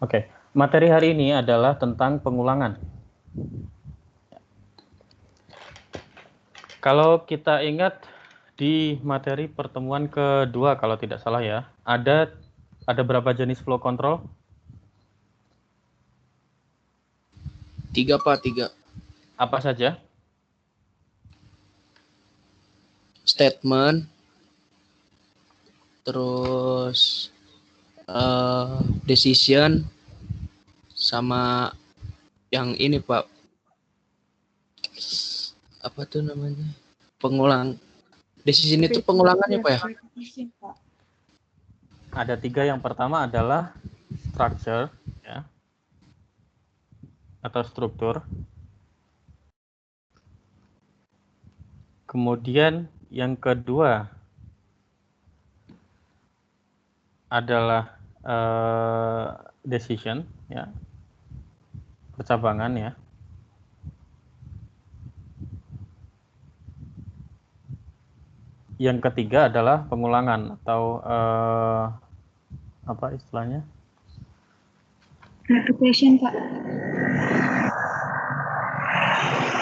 Oke, materi hari ini adalah tentang pengulangan. Kalau kita ingat di materi pertemuan kedua, kalau tidak salah ya, ada berapa jenis flow control? 3 Pak, 3. Apa saja? Statement, terus decision, sama yang ini Pak, apa tuh namanya, pengulang. Decision itu pengulangannya Pak ya? Ada 3. Yang pertama adalah structure, ya, atau struktur. Kemudian yang kedua adalah decision, ya, percabangan, ya. Yang ketiga adalah pengulangan atau apa istilahnya? Repetition, Pak.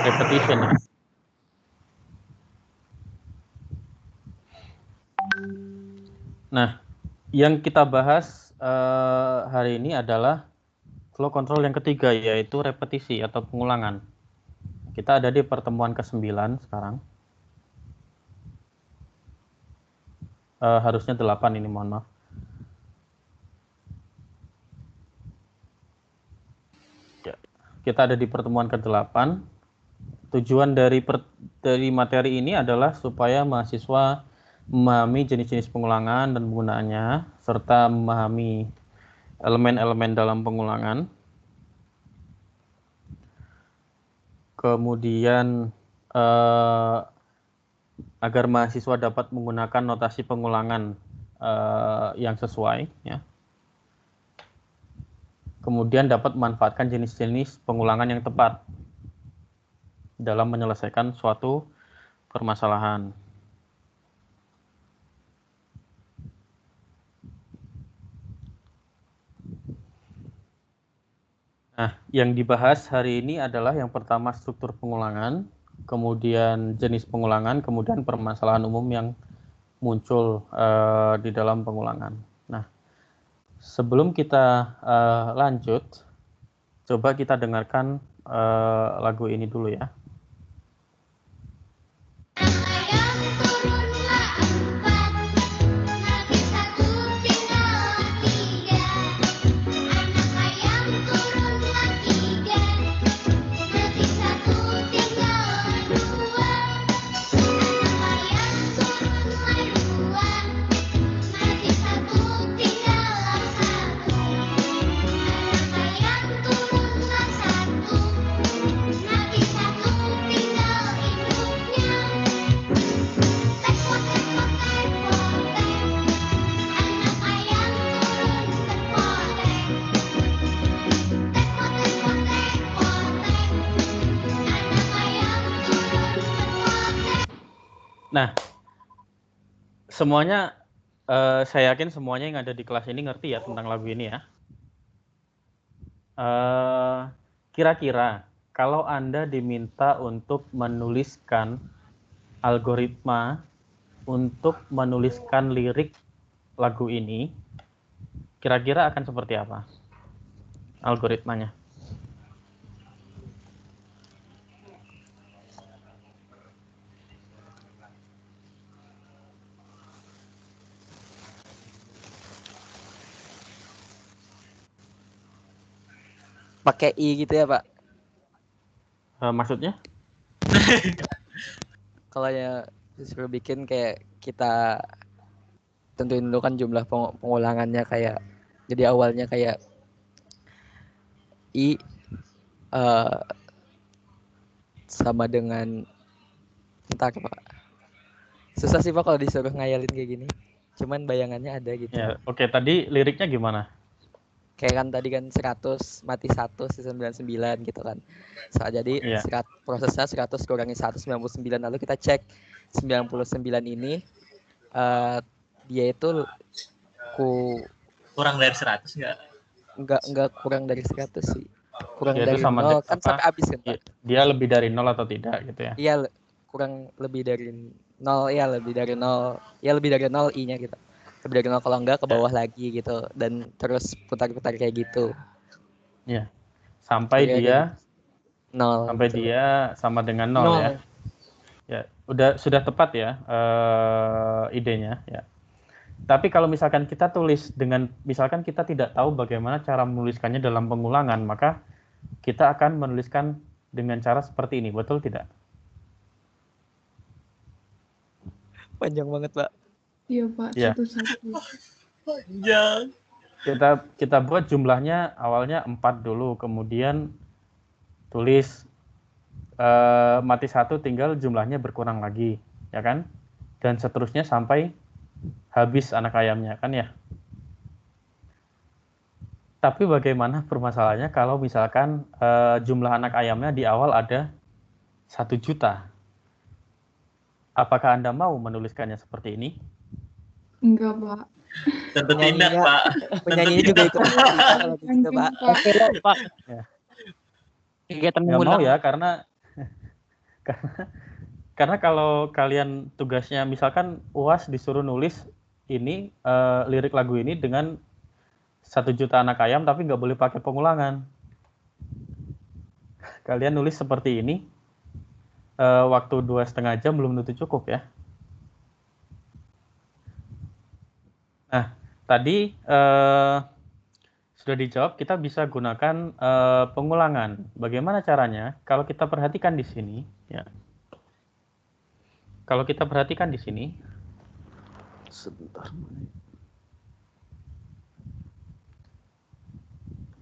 Repetition, ya. Nah, yang kita bahas hari ini adalah flow control yang ketiga, yaitu repetisi atau pengulangan. Kita ada di pertemuan ke-9 sekarang. Harusnya 8 ini, mohon maaf. Ya, kita ada di pertemuan ke-8. Tujuan dari materi ini adalah supaya mahasiswa memahami jenis-jenis pengulangan dan penggunaannya, serta memahami elemen-elemen dalam pengulangan. Kemudian agar mahasiswa dapat menggunakan notasi pengulangan yang sesuai, ya. Kemudian dapat memanfaatkan jenis-jenis pengulangan yang tepat dalam menyelesaikan suatu permasalahan. Nah, yang dibahas hari ini adalah yang pertama struktur pengulangan, kemudian jenis pengulangan, kemudian permasalahan umum yang muncul di dalam pengulangan. Nah, sebelum kita lanjut, coba kita dengarkan lagu ini dulu ya. Nah, semuanya, saya yakin semuanya yang ada di kelas ini ngerti ya tentang lagu ini ya. Kira-kira kalau Anda diminta untuk menuliskan algoritma untuk menuliskan lirik lagu ini, kira-kira akan seperti apa algoritmanya? Pakai I gitu ya Pak? Maksudnya? Kalau ya disuruh bikin kayak kita tentuin dulu kan jumlah pengulangannya, kayak jadi awalnya kayak I sama dengan, entar Pak, susah sih Pak kalau disuruh ngayalin kayak gini, cuman bayangannya ada gitu Ya, oke. Tadi liriknya gimana? kayak kan tadi kan 100 mati 1 99 gitu kan. Jadi prosesnya 100 kurangi 199, lalu kita cek 99 ini dia itu kurang dari 100 enggak? Enggak kurang dari 100 sih. Kurang Yaitu dari sama 0 kan sampai habis kan, Pak? dia lebih dari 0 atau tidak gitu ya? Iya, kurang lebih dari 0, ya lebih dari 0. Ya lebih dari 0 I-nya gitu. Lebih dari 0 kalau enggak ke bawah lagi gitu dan terus putar-putar kayak gitu. Ya. Sampai Kira-kira kayak dia gitu. 0 sampai gitu. dia sama dengan 0 ya. 0. Ya, sudah tepat ya idenya ya. Tapi kalau misalkan kita tulis misalkan kita tidak tahu bagaimana cara menuliskannya dalam pengulangan, maka kita akan menuliskan dengan cara seperti ini, betul tidak? Panjang banget, Pak. Iya, Pak, Ya. satu-satu. Panjang. Kita buat jumlahnya awalnya 4 dulu, kemudian tulis mati 1 tinggal jumlahnya berkurang lagi, ya kan? Dan seterusnya sampai habis anak ayamnya, kan ya? Tapi bagaimana permasalahannya kalau misalkan jumlah anak ayamnya di awal ada 1 juta? Apakah Anda mau menuliskannya seperti ini? Enggak, Pak. Tentu tidak, Pak. Penyanyi juga ikut kalau gitu, Pak. Pak. Ya. Kegiatan Nggak mau ya, karena kalau kalian tugasnya misalkan UAS disuruh nulis ini lirik lagu ini dengan 1 juta anak ayam tapi nggak boleh pakai pengulangan. Kalian nulis seperti ini, waktu 2,5 jam belum tentu cukup ya. Nah, tadi sudah dijawab, kita bisa gunakan pengulangan. Bagaimana caranya? Kalau kita perhatikan di sini, ya. Kalau kita perhatikan di sini, sebentar.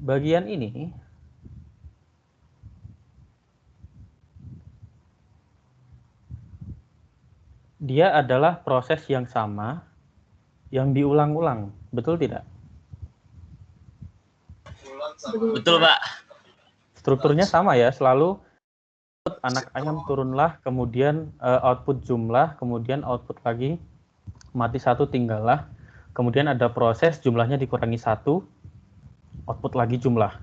Bagian ini dia adalah proses yang sama yang diulang-ulang, betul tidak? Betul, Pak. Strukturnya sama ya, selalu anak ayam turunlah, kemudian output jumlah, kemudian output lagi, mati 1 tinggallah, kemudian ada proses jumlahnya dikurangi 1, output lagi jumlah.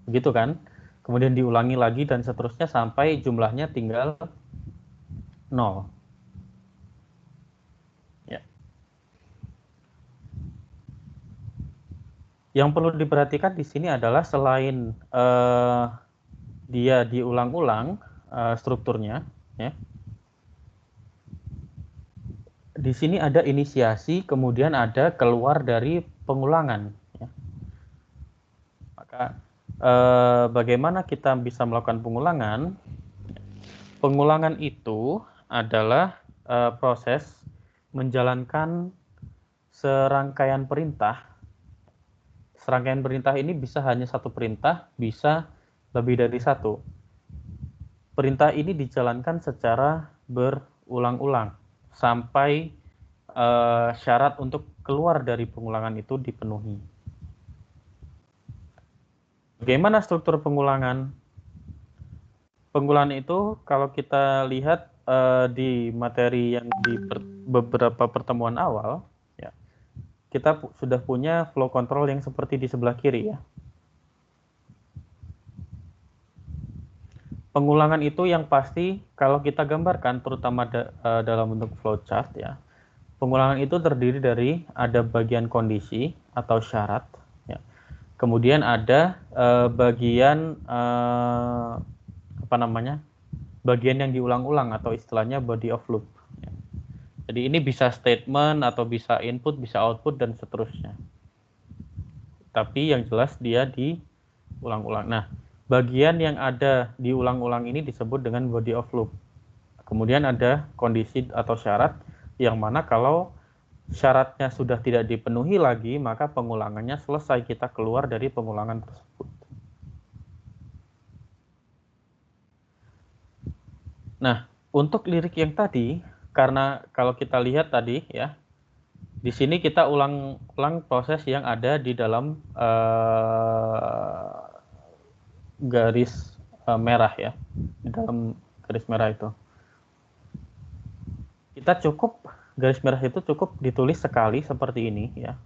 Begitu kan? Kemudian diulangi lagi dan seterusnya sampai jumlahnya tinggal 0. Ya. Yang perlu diperhatikan di sini adalah selain dia diulang-ulang strukturnya, ya. Di sini ada inisiasi, kemudian ada keluar dari pengulangan. Ya. Maka bagaimana kita bisa melakukan pengulangan? Pengulangan itu adalah proses menjalankan serangkaian perintah. Serangkaian perintah ini bisa hanya 1 perintah, bisa lebih dari 1. Perintah ini dijalankan secara berulang-ulang sampai syarat untuk keluar dari pengulangan itu dipenuhi. Bagaimana struktur pengulangan? Pengulangan itu kalau kita lihat di materi yang di beberapa pertemuan awal, ya, kita sudah punya flow control yang seperti di sebelah kiri ya. Pengulangan itu yang pasti kalau kita gambarkan terutama dalam bentuk flowchart ya. Pengulangan itu terdiri dari ada bagian kondisi atau syarat ya. Kemudian ada bagian bagian yang diulang-ulang atau istilahnya body of loop. Ya. Jadi ini bisa statement atau bisa input, bisa output dan seterusnya. Tapi yang jelas dia diulang-ulang. Nah, bagian yang ada diulang-ulang ini disebut dengan body of loop. Kemudian ada kondisi atau syarat yang mana kalau syaratnya sudah tidak dipenuhi lagi, maka pengulangannya selesai, kita keluar dari pengulangan tersebut. Nah, untuk lirik yang tadi, karena kalau kita lihat tadi ya, di sini kita ulang proses yang ada di dalam garis merah ya, di dalam garis merah itu. Kita cukup, garis merah itu cukup ditulis sekali seperti ini ya.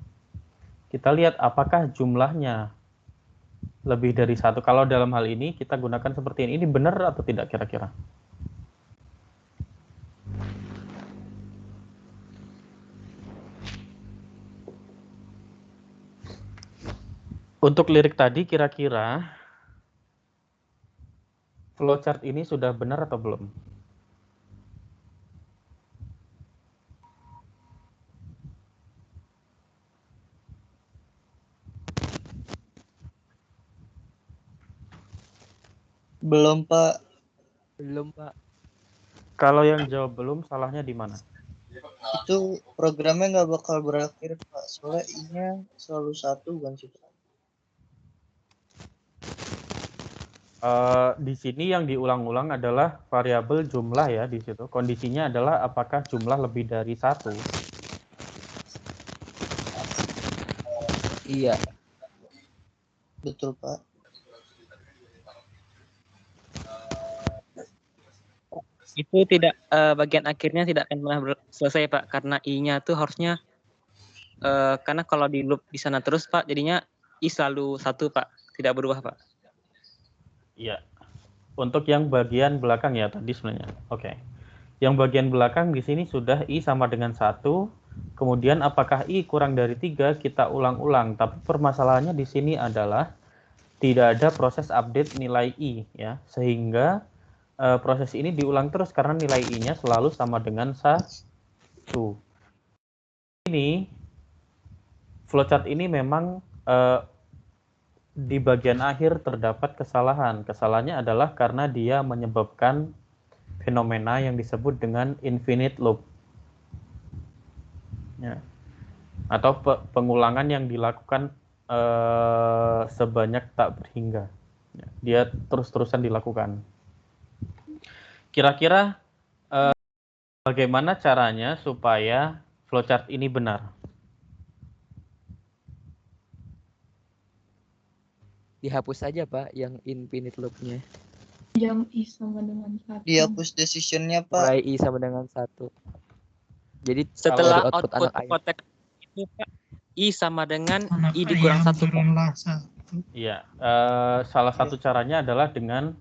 kita lihat apakah jumlahnya lebih dari 1. Kalau dalam hal ini kita gunakan seperti ini benar atau tidak kira-kira? Untuk lirik tadi kira-kira flowchart ini sudah benar atau belum? Belum, Pak. Belum, Pak. Kalau yang jawab belum, salahnya di mana? Itu programnya nggak bakal berakhir, Pak. Soalnya I-nya selalu 1 kan sih, Pak. Di sini yang diulang-ulang adalah variabel jumlah ya di situ. Kondisinya adalah apakah jumlah lebih dari 1. Iya. Betul, Pak. Itu tidak bagian akhirnya tidak akan pernah selesai, Pak, karena I-nya tuh harusnya karena kalau di loop di sana terus, Pak, jadinya I selalu 1, Pak, tidak berubah, Pak. Iya. Untuk yang bagian belakang ya tadi sebenarnya. Oke. Yang bagian belakang di sini sudah I sama dengan 1. Kemudian apakah I kurang dari 3 kita ulang-ulang. Tapi permasalahannya di sini adalah tidak ada proses update nilai I ya. Sehingga proses ini diulang terus karena nilai I-nya selalu sama dengan 1. Ini flowchart ini memang di bagian akhir terdapat kesalahan. Kesalahannya adalah karena dia menyebabkan fenomena yang disebut dengan infinite loop. Ya. Atau pengulangan yang dilakukan sebanyak tak berhingga. Ya. Dia terus-terusan dilakukan. Kira-kira bagaimana caranya supaya flowchart ini benar? Dihapus saja, Pak, yang infinite loop-nya. Yang I sama dengan 1. Dihapus decision-nya, Pak. Mulai I sama dengan 1. Jadi Setelah dari output anak kotak itu, Pak, I sama dengan I dikurang 1, Pak. Iya, salah satu caranya adalah dengan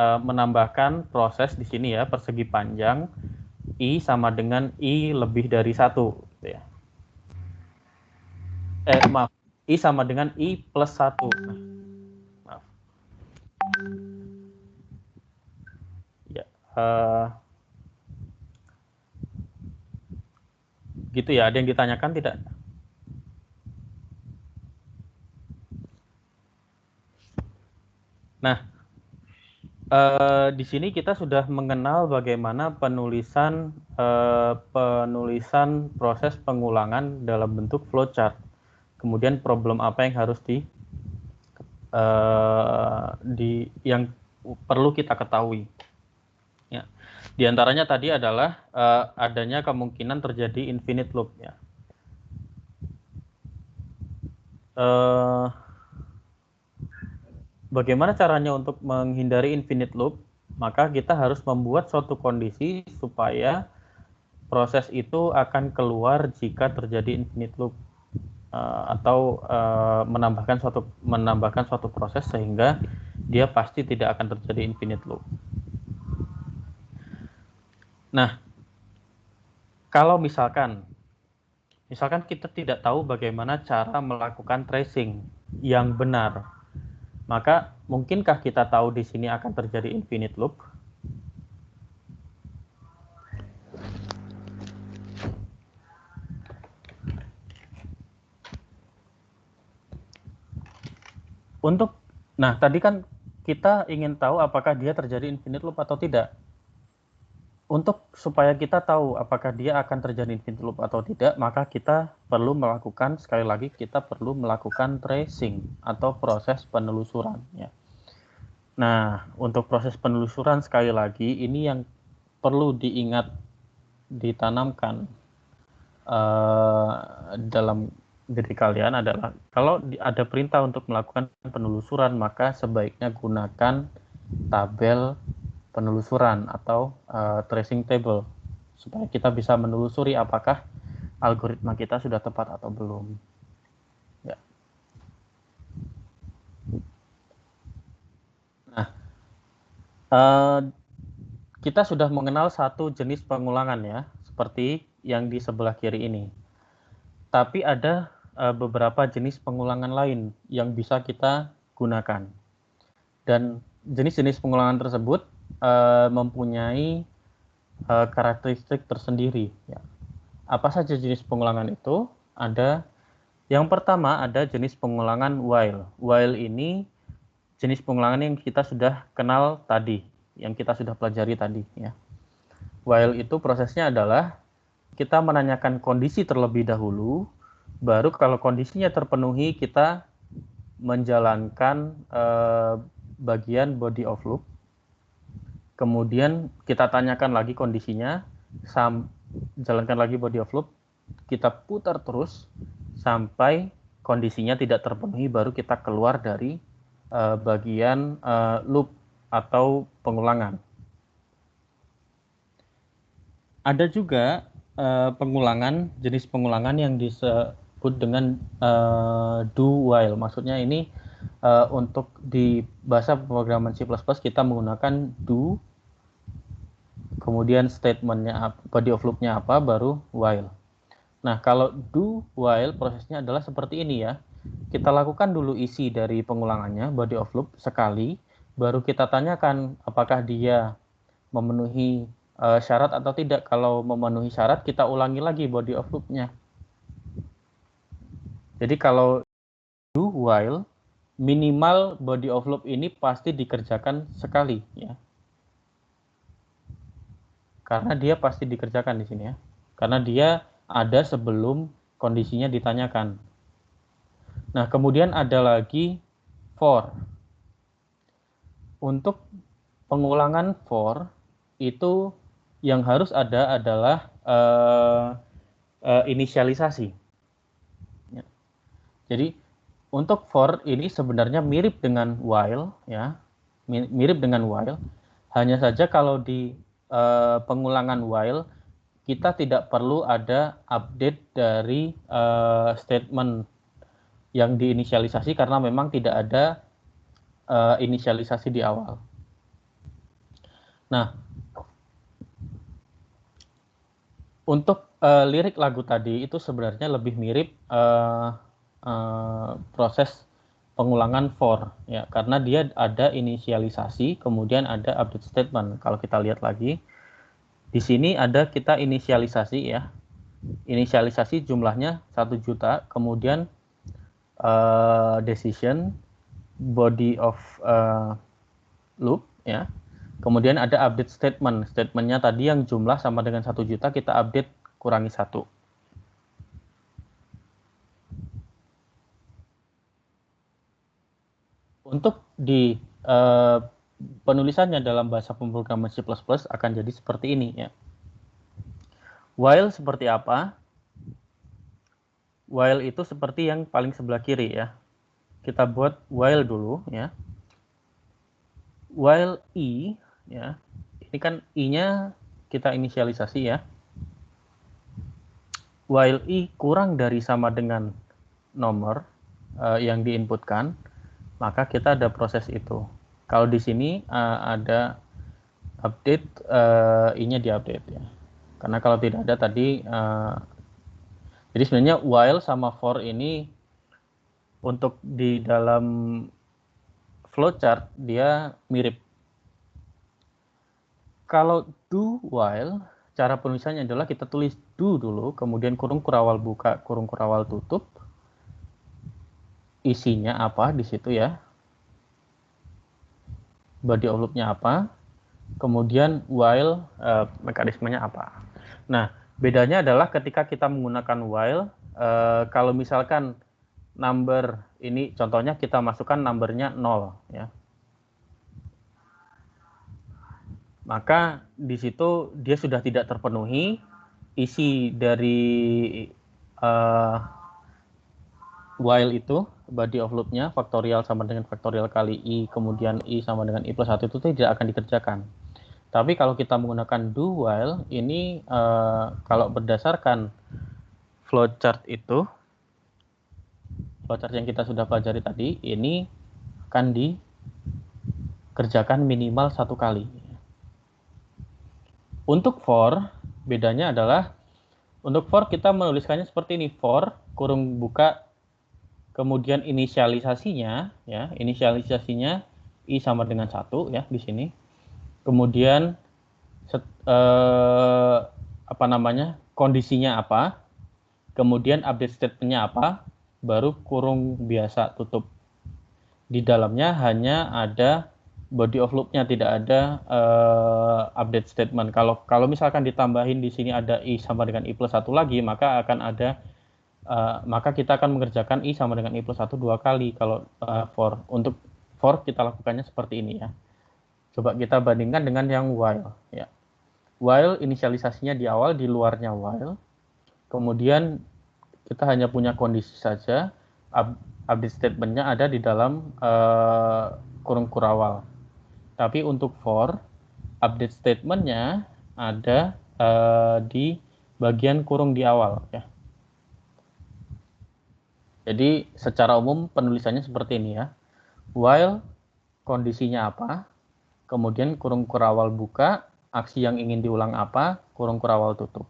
menambahkan proses di sini ya, persegi panjang I sama dengan I lebih dari 1 gitu ya. Maaf, I sama dengan I plus 1. Maaf. Ya, gitu ya, ada yang ditanyakan tidak? Nah, di sini kita sudah mengenal bagaimana penulisan proses pengulangan dalam bentuk flowchart. Kemudian problem apa yang harus yang perlu kita ketahui. Ya. Di antaranya tadi adalah adanya kemungkinan terjadi infinite loop. Ya. Bagaimana caranya untuk menghindari infinite loop? Maka kita harus membuat suatu kondisi supaya proses itu akan keluar jika terjadi infinite loop atau menambahkan suatu proses sehingga dia pasti tidak akan terjadi infinite loop. Nah, kalau misalkan kita tidak tahu bagaimana cara melakukan tracing yang benar, maka mungkinkah kita tahu di sini akan terjadi infinite loop? Nah tadi kan kita ingin tahu apakah dia terjadi infinite loop atau tidak. Untuk supaya kita tahu apakah dia akan terjadi infinite loop atau tidak, maka kita perlu melakukan, sekali lagi kita perlu melakukan tracing atau proses penelusuran. Ya. Nah, untuk proses penelusuran sekali lagi ini yang perlu diingat, ditanamkan dalam diri kalian adalah kalau ada perintah untuk melakukan penelusuran, maka sebaiknya gunakan tabel penelusuran atau tracing table supaya kita bisa menelusuri apakah algoritma kita sudah tepat atau belum. Ya. Kita sudah mengenal satu jenis pengulangan ya, seperti yang di sebelah kiri ini. Tapi ada beberapa jenis pengulangan lain yang bisa kita gunakan. Dan jenis-jenis pengulangan tersebut mempunyai karakteristik tersendiri. Ya. Apa saja jenis pengulangan itu? Ada yang pertama ada jenis pengulangan while. While ini jenis pengulangan yang kita sudah kenal tadi, yang kita sudah pelajari tadi. Ya. While itu prosesnya adalah kita menanyakan kondisi terlebih dahulu, baru kalau kondisinya terpenuhi kita menjalankan bagian body of loop. Kemudian kita tanyakan lagi kondisinya, jalankan lagi body of loop, kita putar terus sampai kondisinya tidak terpenuhi, baru kita keluar dari bagian loop atau pengulangan. Ada juga pengulangan, jenis pengulangan yang disebut dengan do while. Maksudnya ini untuk di bahasa pemrograman C++ kita menggunakan do, kemudian statementnya body of loop-nya apa, baru while. Nah, kalau do while prosesnya adalah seperti ini ya. Kita lakukan dulu isi dari pengulangannya, body of loop sekali, baru kita tanyakan apakah dia memenuhi syarat atau tidak. Kalau memenuhi syarat, kita ulangi lagi body of loop-nya. Jadi kalau do while, minimal body of loop ini pasti dikerjakan sekali ya. Karena dia pasti dikerjakan di sini ya. Karena dia ada sebelum kondisinya ditanyakan. Nah, kemudian ada lagi for. Untuk pengulangan for itu yang harus ada adalah inisialisasi. Ya. Jadi untuk for ini sebenarnya mirip dengan while ya, mirip dengan while. Hanya saja kalau di pengulangan while kita tidak perlu ada update dari statement yang diinisialisasi karena memang tidak ada inisialisasi di awal. Nah, untuk lirik lagu tadi itu sebenarnya lebih mirip proses pengulangan for ya, karena dia ada inisialisasi kemudian ada update statement. Kalau kita lihat lagi di sini ada kita inisialisasi ya, inisialisasi jumlahnya 1 juta, kemudian decision body of loop ya, kemudian ada update statement, statementnya tadi yang jumlah sama dengan 1 juta kita update kurangi 1. Untuk di penulisannya dalam bahasa pemrograman C++ akan jadi seperti ini ya. While seperti apa? While itu seperti yang paling sebelah kiri ya. Kita buat while dulu ya. While i ya. Ini kan i-nya kita inisialisasi ya. While i kurang dari sama dengan nomor yang diinputkan, maka kita ada proses itu. Kalau di sini ada update, i-nya diupdate ya. Karena kalau tidak ada tadi, jadi sebenarnya while sama for ini untuk di dalam flowchart dia mirip. Kalau do while, cara penulisannya adalah kita tulis do dulu, kemudian kurung kurawal buka, kurung kurawal tutup. Isinya apa di situ ya. Body of loop-nya apa, kemudian while mekanismenya apa. Nah, bedanya adalah ketika kita menggunakan while, kalau misalkan number ini contohnya kita masukkan numbernya 0 ya. Maka di situ dia sudah tidak terpenuhi isi dari while itu, body of loop-nya faktorial sama dengan faktorial kali i, kemudian i sama dengan i plus 1 itu tidak akan dikerjakan. Tapi kalau kita menggunakan do while, ini kalau berdasarkan flowchart itu, flowchart yang kita sudah pelajari tadi, ini akan kerjakan minimal 1 kali. Untuk for, bedanya adalah untuk for kita menuliskannya seperti ini, for kurung buka, kemudian inisialisasinya ya, inisialisasinya i sama dengan 1 ya di sini. Kemudian kondisinya apa? Kemudian update statement-nya apa? Baru kurung biasa tutup. Di dalamnya hanya ada body of loop-nya, tidak ada update statement. Kalau misalkan ditambahin di sini ada i sama dengan i plus 1 lagi, maka akan ada maka kita akan mengerjakan i sama dengan i plus 1 2 kali. Kalau for. Untuk for kita lakukannya seperti ini ya. Coba kita bandingkan dengan yang while ya. While inisialisasinya di awal, di luarnya while. Kemudian kita hanya punya kondisi saja. Update statement-nya ada di dalam kurung kurawal. Tapi untuk for, update statement-nya ada di bagian kurung di awal ya. Jadi secara umum penulisannya seperti ini ya. While kondisinya apa, kemudian kurung kurawal buka, aksi yang ingin diulang apa, kurung kurawal tutup.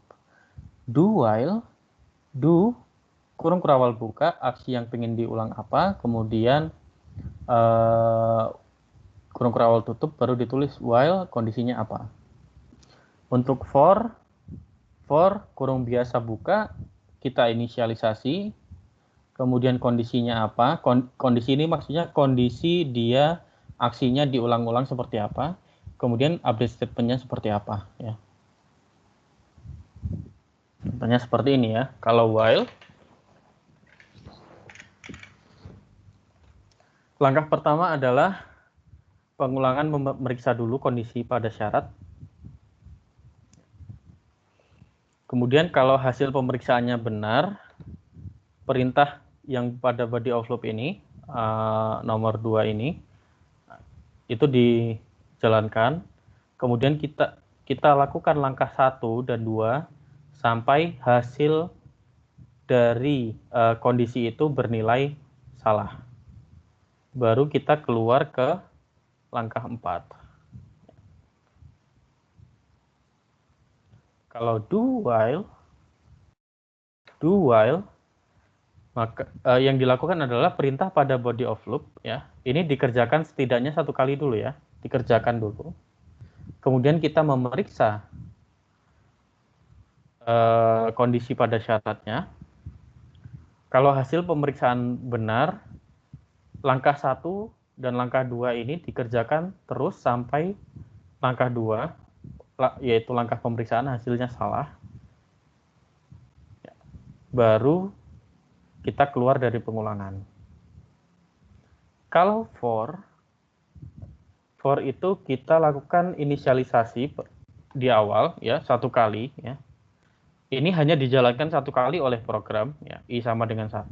Do while, do kurung kurawal buka, aksi yang ingin diulang apa, kemudian kurung kurawal tutup, baru ditulis while kondisinya apa. Untuk for kurung biasa buka, kita inisialisasi, kemudian kondisinya apa, kondisi ini maksudnya kondisi dia aksinya diulang-ulang seperti apa, kemudian update statement-nya seperti apa ya. Contohnya seperti ini ya. Kalau while, langkah pertama adalah pengulangan memeriksa dulu kondisi pada syarat. Kemudian kalau hasil pemeriksaannya benar, perintah yang pada body of loop ini, nomor 2 ini, itu dijalankan. Kemudian kita lakukan langkah 1 dan 2 sampai hasil dari kondisi itu bernilai salah. Baru kita keluar ke langkah 4. Kalau do while, maka yang dilakukan adalah perintah pada body of loop ya. Ini dikerjakan setidaknya 1 kali dulu ya, dikerjakan dulu. Kemudian kita memeriksa kondisi pada syaratnya. Kalau hasil pemeriksaan benar, langkah 1 dan langkah 2 ini dikerjakan terus sampai langkah 2, yaitu langkah pemeriksaan hasilnya salah. Baru kita keluar dari pengulangan. Kalau for itu kita lakukan inisialisasi di awal ya 1 kali ya. Ini hanya dijalankan 1 kali oleh program ya, i sama dengan 1.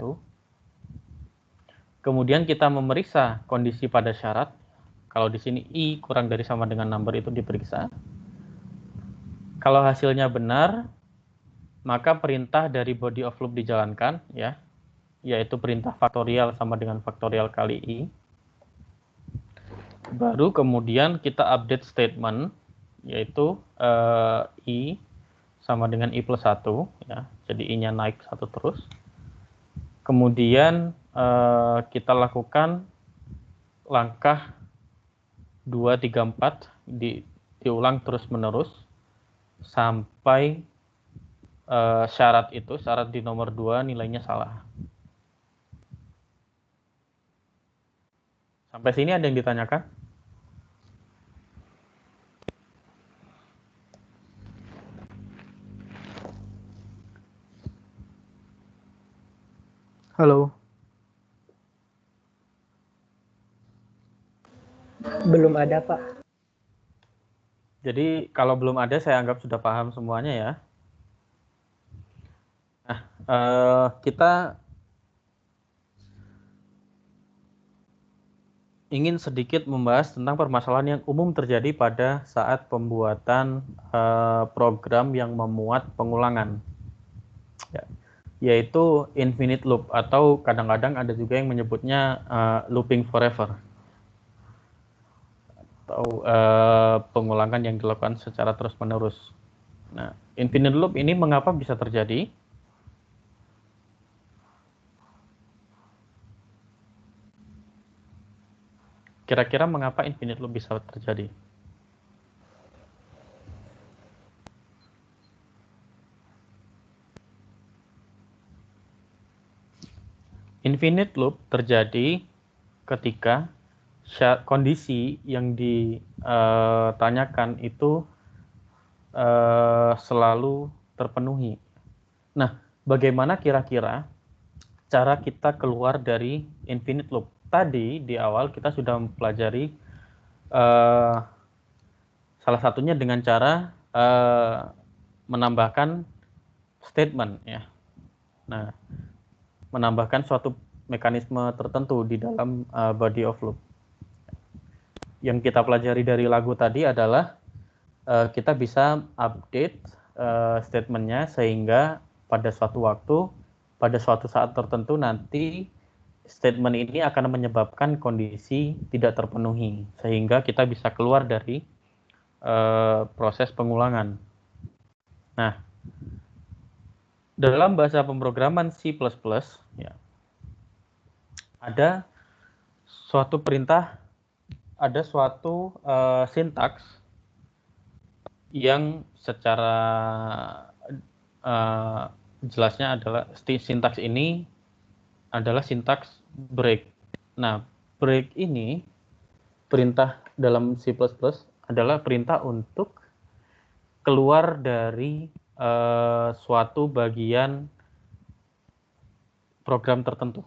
Kemudian kita memeriksa kondisi pada syarat. Kalau di sini i kurang dari sama dengan number itu diperiksa. Kalau hasilnya benar, maka perintah dari body of loop dijalankan ya, yaitu perintah faktorial sama dengan faktorial kali i. Baru kemudian kita update statement, yaitu i sama dengan i plus 1 ya. Jadi i-nya naik 1 terus. Kemudian kita lakukan langkah 2, 3, 4 diulang terus-menerus sampai syarat di nomor 2 nilainya salah. Sampai sini ada yang ditanyakan? Halo. Belum ada, Pak. Jadi kalau belum ada saya anggap sudah paham semuanya ya. Nah, kita ingin sedikit membahas tentang permasalahan yang umum terjadi pada saat pembuatan program yang memuat pengulangan. Ya, yaitu infinite loop atau kadang-kadang ada juga yang menyebutnya looping forever. atau pengulangan yang dilakukan secara terus-menerus. Nah, infinite loop ini mengapa bisa terjadi? Kira-kira mengapa infinite loop bisa terjadi? Infinite loop terjadi ketika kondisi yang ditanyakan itu selalu terpenuhi. Nah, bagaimana kira-kira cara kita keluar dari infinite loop? Tadi di awal kita sudah mempelajari salah satunya dengan cara menambahkan statement, ya. Nah, menambahkan suatu mekanisme tertentu di dalam body of loop. Yang kita pelajari dari lagu tadi adalah kita bisa update statementnya sehingga pada suatu waktu, pada suatu saat tertentu nanti statement ini akan menyebabkan kondisi tidak terpenuhi sehingga kita bisa keluar dari proses pengulangan. Nah, dalam bahasa pemrograman C++, ya, ada suatu perintah, ada suatu sintaks yang secara jelasnya adalah sintaks ini adalah sintaks break. Nah, break ini perintah dalam C++ adalah perintah untuk keluar dari suatu bagian program tertentu.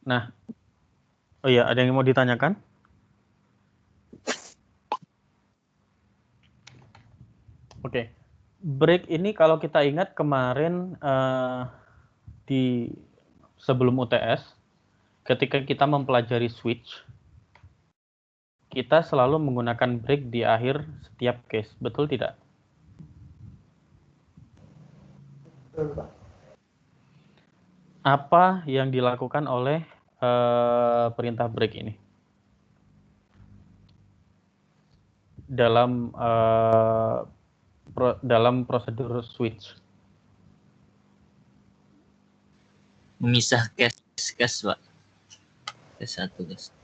Nah, oh iya, ada yang mau ditanyakan? Oke, break ini kalau kita ingat kemarin di sebelum UTS, ketika kita mempelajari switch, kita selalu menggunakan break di akhir setiap case, betul tidak? Betul, Pak. Apa yang dilakukan oleh perintah break ini dalam dalam prosedur switch? Memisah case, Pak. Case satu, guys.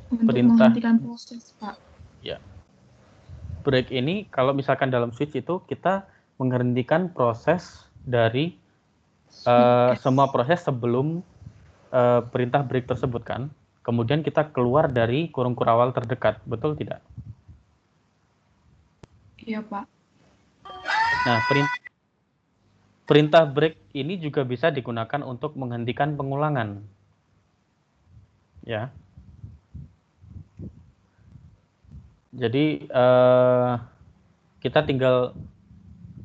Untuk Perintah menghentikan proses, Pak. Ya. Break ini kalau misalkan dalam switch itu kita menghentikan proses dari semua proses sebelum perintah break tersebut kan. Kemudian kita keluar dari kurung kurawal terdekat, betul tidak? Iya, Pak. Nah, perintah break ini juga bisa digunakan untuk menghentikan pengulangan. Ya. Jadi kita tinggal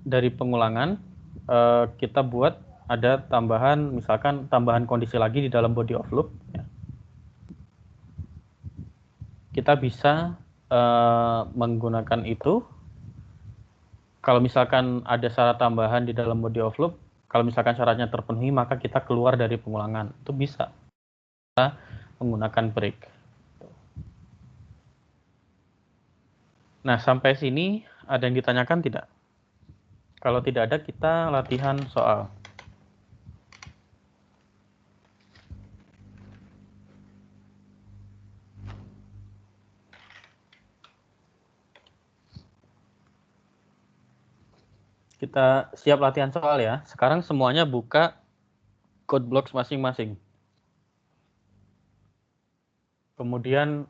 dari pengulangan kita buat ada tambahan, misalkan tambahan kondisi lagi di dalam body of loop. Ya. Kita bisa menggunakan itu. Kalau misalkan ada syarat tambahan di dalam body of loop, kalau misalkan syaratnya terpenuhi, maka kita keluar dari pengulangan. Itu bisa kita menggunakan break. Nah, sampai sini ada yang ditanyakan tidak? Kalau tidak ada, kita latihan soal. Kita siap latihan soal ya. Sekarang semuanya buka code blocks masing-masing. Kemudian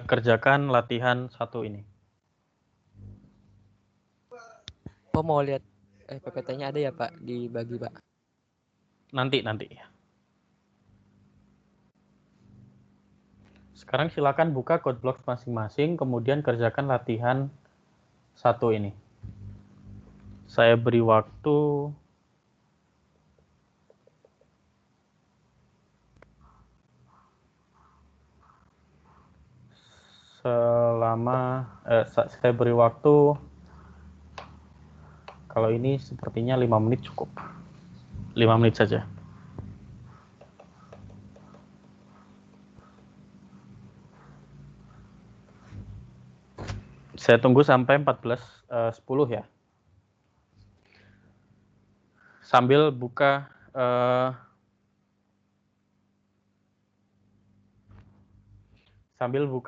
kerjakan latihan satu ini. Pak mau lihat PPT-nya ada ya Pak, dibagi Pak? Nanti. Sekarang silakan buka code blocks masing-masing, kemudian kerjakan latihan satu ini. Saya beri waktu selama saya beri waktu, kalau ini sepertinya 5 menit cukup. 5 menit saja. Saya tunggu sampai 14.10 ya. Sambil buka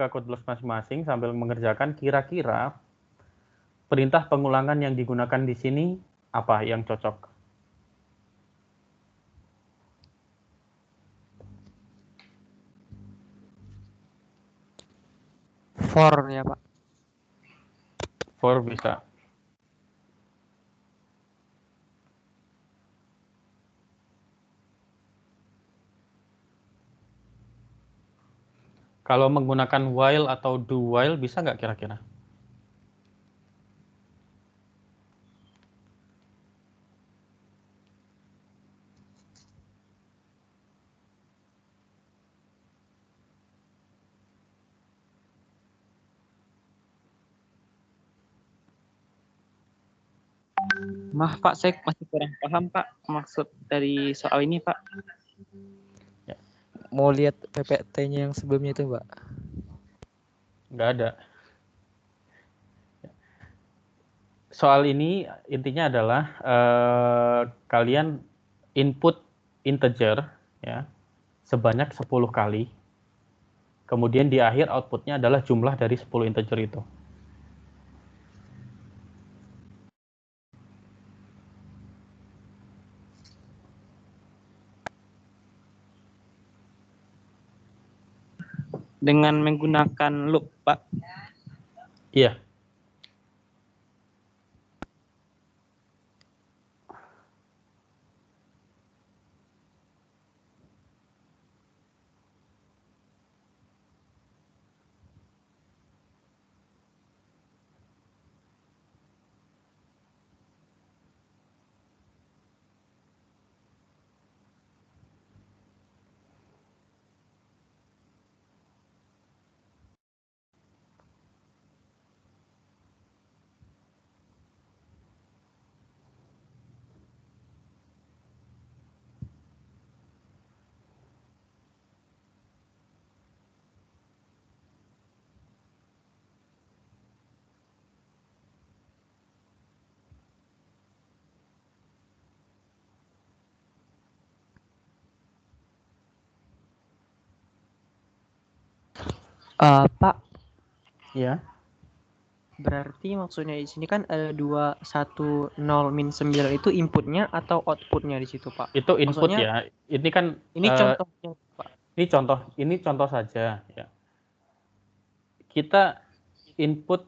code BLOS masing-masing, sambil mengerjakan kira-kira perintah pengulangan yang digunakan di sini apa yang cocok. For ya Pak. For bisa. Kalau menggunakan while atau do while bisa nggak kira-kira? Maaf Pak, saya masih kurang paham Pak maksud dari soal ini Pak. Mau lihat PPT-nya yang sebelumnya itu, Mbak? Nggak ada. Soal ini intinya adalah kalian input integer ya sebanyak 10 kali. Kemudian di akhir outputnya adalah jumlah dari 10 integer itu. Dengan menggunakan loop Pak. Iya. Pak, Iya. berarti maksudnya di sini kan ada 2, 1, 0, min 9 itu inputnya atau outputnya di situ, Pak? Itu input Maksudnya, ya. Ini kan ini contohnya, Pak. ini contoh saja ya. Kita input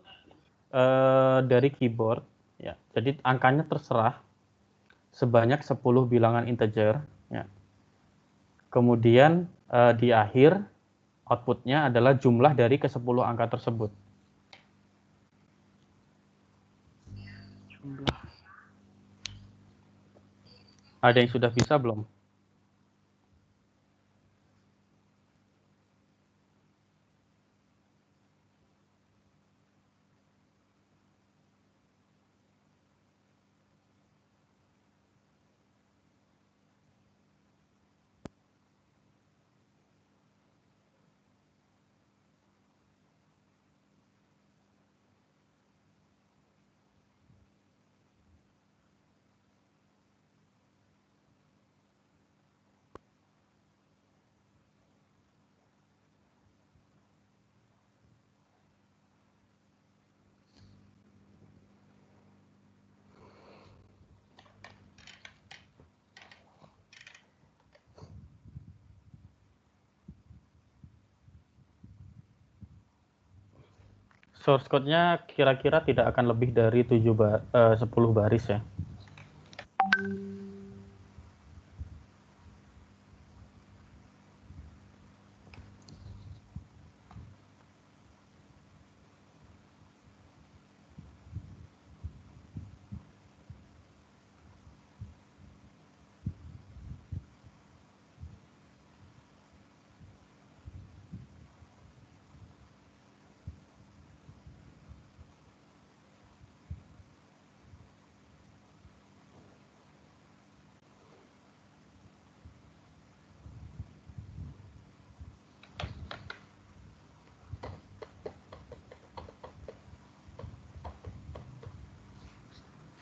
dari keyboard ya. Jadi angkanya terserah sebanyak 10 bilangan integer ya. Kemudian di akhir outputnya adalah jumlah dari ke-10 angka tersebut. Jumlah. Ada yang sudah bisa belum? Source code-nya kira-kira tidak akan lebih dari 10 baris ya.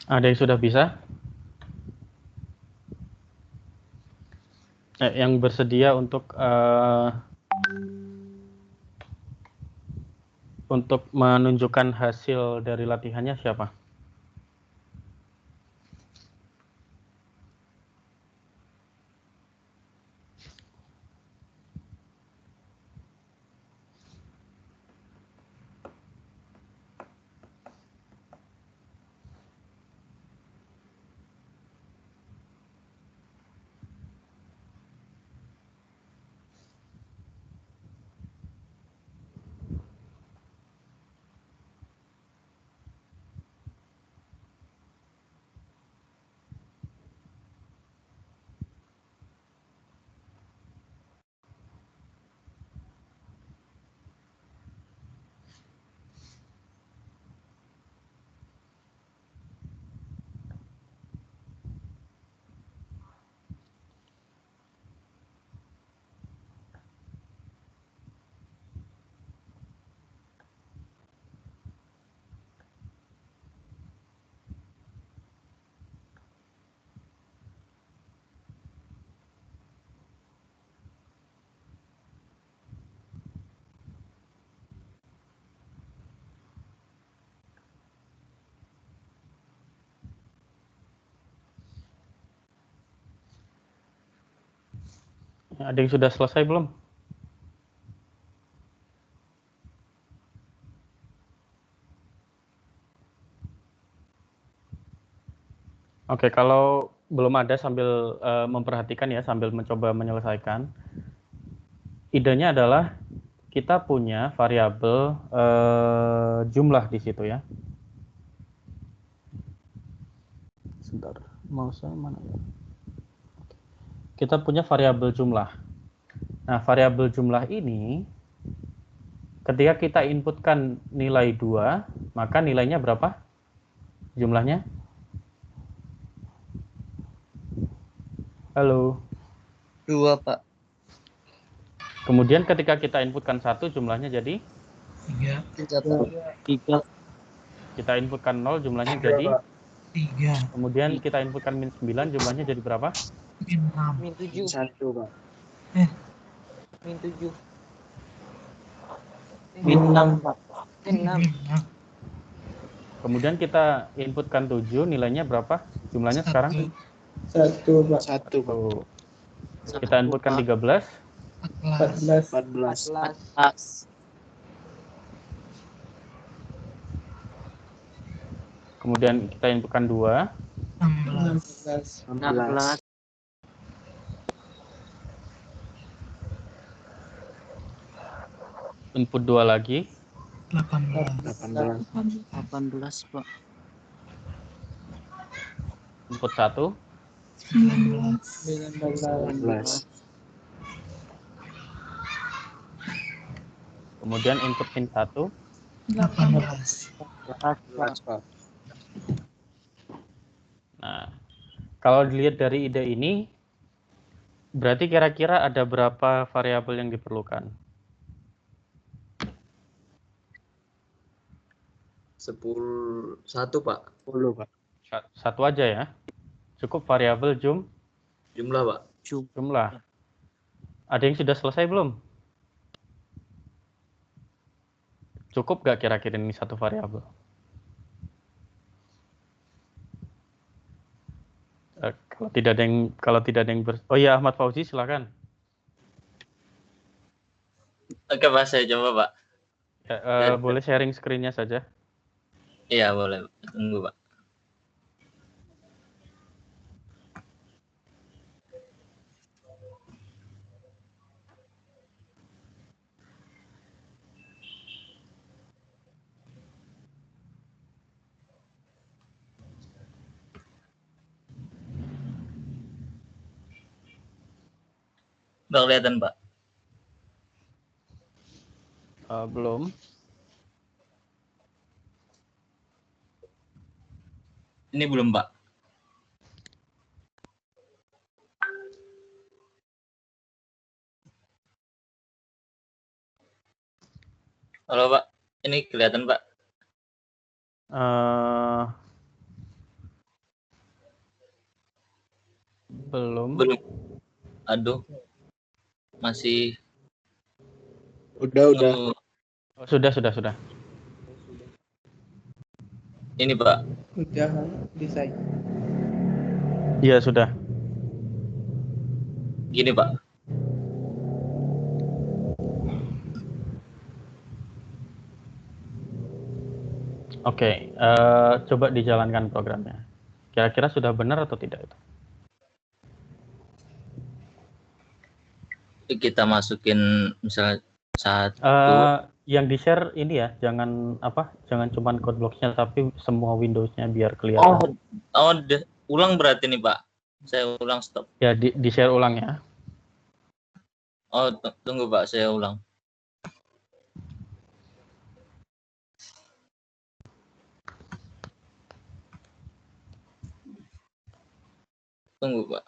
Ada yang sudah bisa? Yang bersedia untuk menunjukkan hasil dari latihannya siapa? Ada yang sudah selesai belum? Oke, kalau belum ada sambil memperhatikan ya, sambil mencoba menyelesaikan. Idenya adalah kita punya variabel jumlah di situ ya. Sebentar, mau saya mana ya? Kita punya variabel jumlah. Nah, variabel jumlah ini ketika kita inputkan nilai 2, maka nilainya berapa? Jumlahnya? Halo. 2, Pak. Kemudian ketika kita inputkan 1, jumlahnya jadi? 3, Pak. 3. Kita inputkan 0, jumlahnya jadi? 3. Kemudian kita inputkan min 9, jumlahnya jadi berapa? Min 7. 1, Pak. Min 7. Min 6, Pak. Min 6. Kemudian kita inputkan 7, nilainya berapa? Jumlahnya sekarang? 1, Pak. 1, Pak. Kita inputkan 13. 14. Kemudian kita inputkan 2. 16. Input 2 lagi. 18. 18, Pak. Input 1. 19. Kemudian input min 1. 18. Pak. Nah, kalau dilihat dari ide ini, berarti kira-kira ada berapa variabel yang diperlukan? 1, Pak. 10, Pak. Satu aja ya. Cukup variabel Jumlah, Pak. jumlah. Ada yang sudah selesai belum? Cukup nggak kira-kira ini satu variabel? Kalau tidak ada yang oh iya, Ahmad Fauzi silakan. Oke, Pak, saya coba, Pak. Ya, boleh sharing screen-nya saja. Iya, boleh. Tunggu, Pak. Udah kelihatan, Pak? Belum. Ini belum, Pak. Halo, Pak. Ini kelihatan, Pak? Belum. Belum. Aduh. Masih. Udah. Oh, Sudah. ini Pak. Udah desain. Iya, sudah. Gini Pak. Oke, coba dijalankan programnya. Kira-kira sudah benar atau tidak itu? Kita masukin misalnya satu. Yang di-share ini ya, jangan cuman code blocks-nya tapi semua Windows-nya biar kelihatan. Ulang berarti nih Pak. Saya ulang stop. Ya, di-share ulang ya. Oh, tunggu Pak, saya ulang. Tunggu Pak.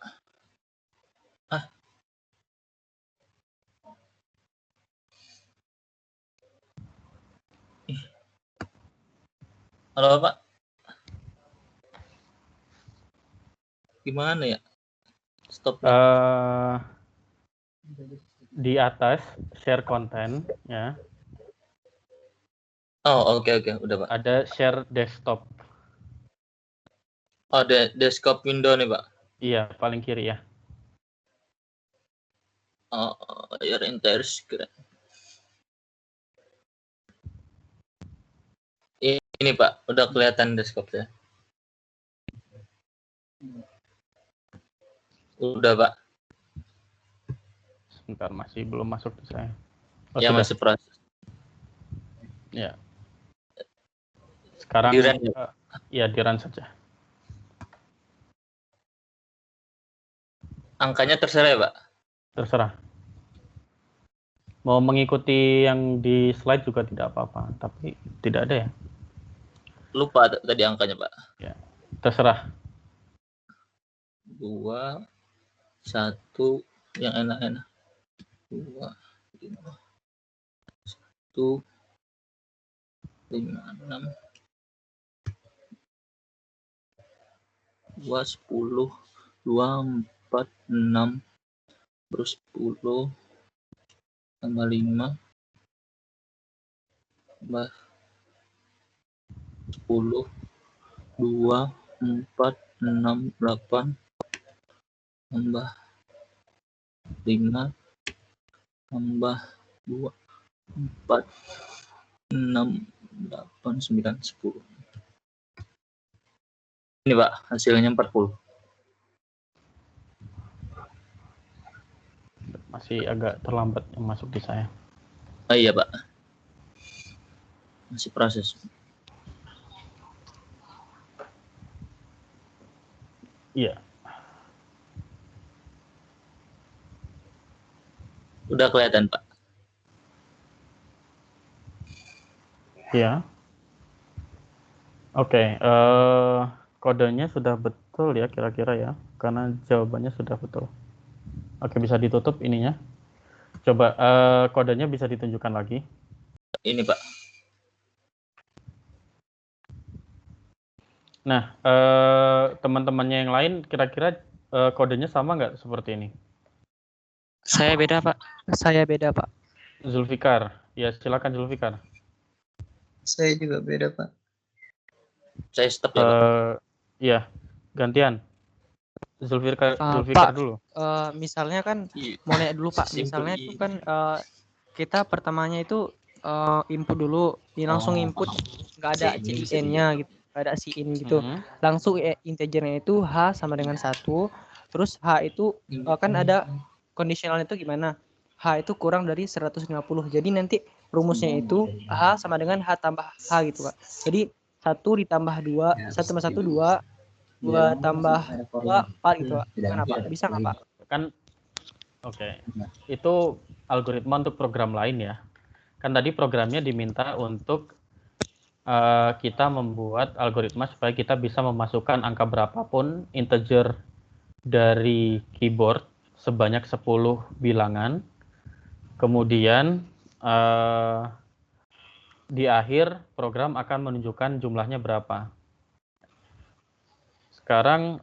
Halo Pak. Gimana ya? Stop. Di atas share content ya. Oh, oke, udah Pak. Ada share desktop. Oh, desktop window nih Pak. Iya, paling kiri ya. Oh, your entire screen. Ini Pak, udah kelihatan desktop ya. Udah Pak. Sebentar, masih belum masuk ke saya. Ya, sudah. masih proses. Ya. Sekarang Di-run ya di-run saja. Angkanya terserah ya Pak? Terserah. Mau mengikuti yang di slide juga tidak apa-apa, tapi tidak ada ya. Lupa tadi angkanya Pak. Ya, terserah. 2, 1, yang enak-enak. 2, 5, 1, 5, 6, 2, 10, 2, 4, 6, terus 10, tambah 5, tambah 10, 2, 4, 6, 8, tambah 5, tambah 2, 4, 6, 8, 9, 10. Ini Pak, hasilnya 40. Masih agak terlambat yang masuk di saya. Oh iya Pak. Masih proses. Iya. Udah kelihatan Pak. Ya. Oke, kodenya sudah betul ya kira-kira ya, karena jawabannya sudah betul. Oke, bisa ditutup ininya. Coba kodenya bisa ditunjukkan lagi. Ini Pak. Nah, teman-temannya yang lain kira-kira kodenya sama nggak seperti ini? Saya beda, Pak. Saya beda, Pak. Zulfikar, ya silakan Zulfikar. Saya juga beda, Pak. Saya stop ya Pak. Iya, gantian. Zulfikar Pak, dulu. Misalnya kan, mau nanya dulu Pak, misalnya itu kan kita pertamanya itu input dulu, langsung input nggak ada CIN-nya gitu, nggak ada CIN gitu, langsung integernya itu H sama dengan 1, terus H itu kan ada kondisionalnya itu gimana, H itu kurang dari 150, jadi nanti rumusnya itu H sama dengan H tambah H gitu Pak, jadi 1 ditambah 2, 1 tambah 1 2, 2 tambah 2 4 gitu Pak. Gimana Pak? Bisa nggak Pak? Kan oke. Itu algoritma untuk program lain ya. Kan tadi programnya diminta untuk kita membuat algoritma supaya kita bisa memasukkan angka berapapun integer dari keyboard sebanyak 10 bilangan. Kemudian di akhir program akan menunjukkan jumlahnya berapa. Sekarang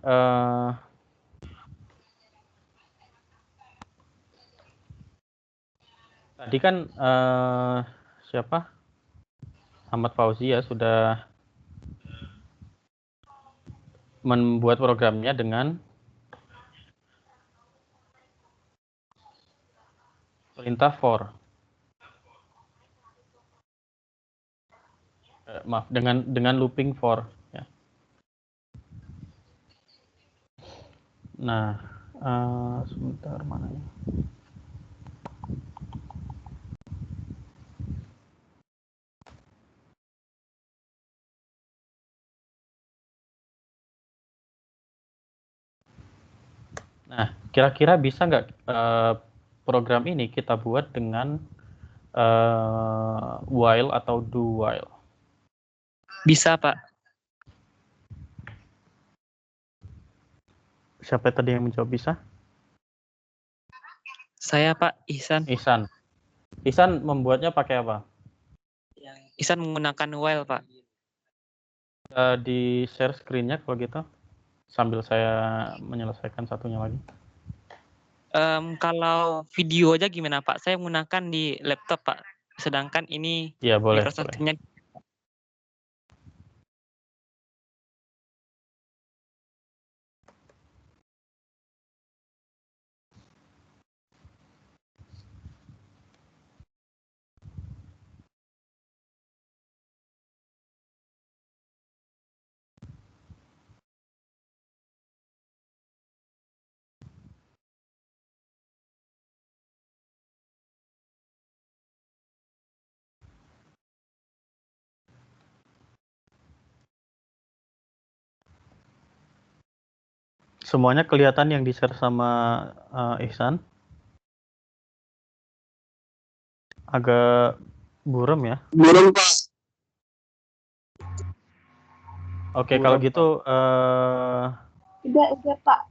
Tadi kan siapa? Ahmad Fauzi ya sudah membuat programnya dengan perintah for. Maaf, dengan looping for. Ya. Nah, sebentar mana ya? Nah, kira-kira bisa nggak program ini kita buat dengan while atau do while? Bisa, Pak. Siapa tadi yang menjawab bisa? Saya, Pak, Ihsan. Ihsan membuatnya pakai apa? Ihsan menggunakan while, Pak. Di share screen-nya kalau gitu, sambil saya menyelesaikan satunya lagi. Kalau video aja gimana, Pak? Saya menggunakan di laptop, Pak. Sedangkan ini Ya, boleh. Microsoft-nya. Semuanya kelihatan yang di-share sama Ihsan. Agak buram ya. Buram, Pak. Oke, kalau gitu Udah Pak.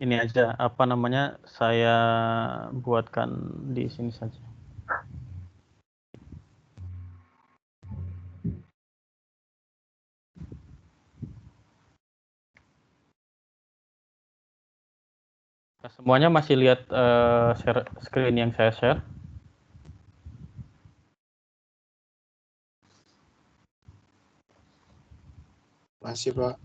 ini aja, apa namanya, saya buatkan di sini saja. Semuanya masih lihat share screen yang saya share? Masih, Pak.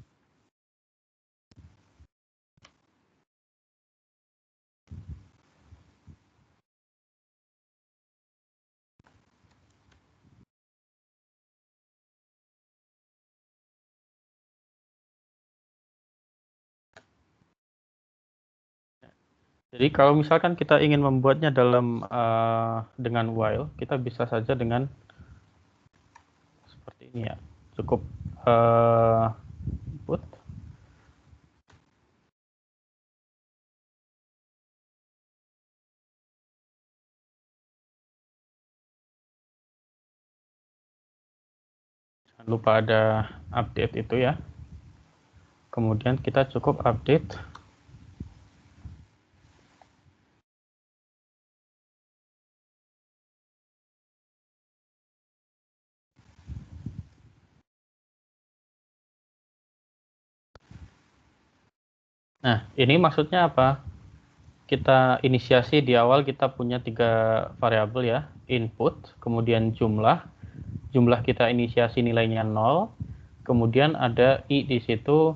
Jadi kalau misalkan kita ingin membuatnya dengan while, kita bisa saja dengan seperti ini ya. Cukup input. Jangan lupa ada update itu ya. Kemudian kita cukup update. Nah, ini maksudnya apa? Kita inisiasi di awal, kita punya 3 variabel ya, input, kemudian jumlah kita inisiasi nilainya 0, kemudian ada i di situ,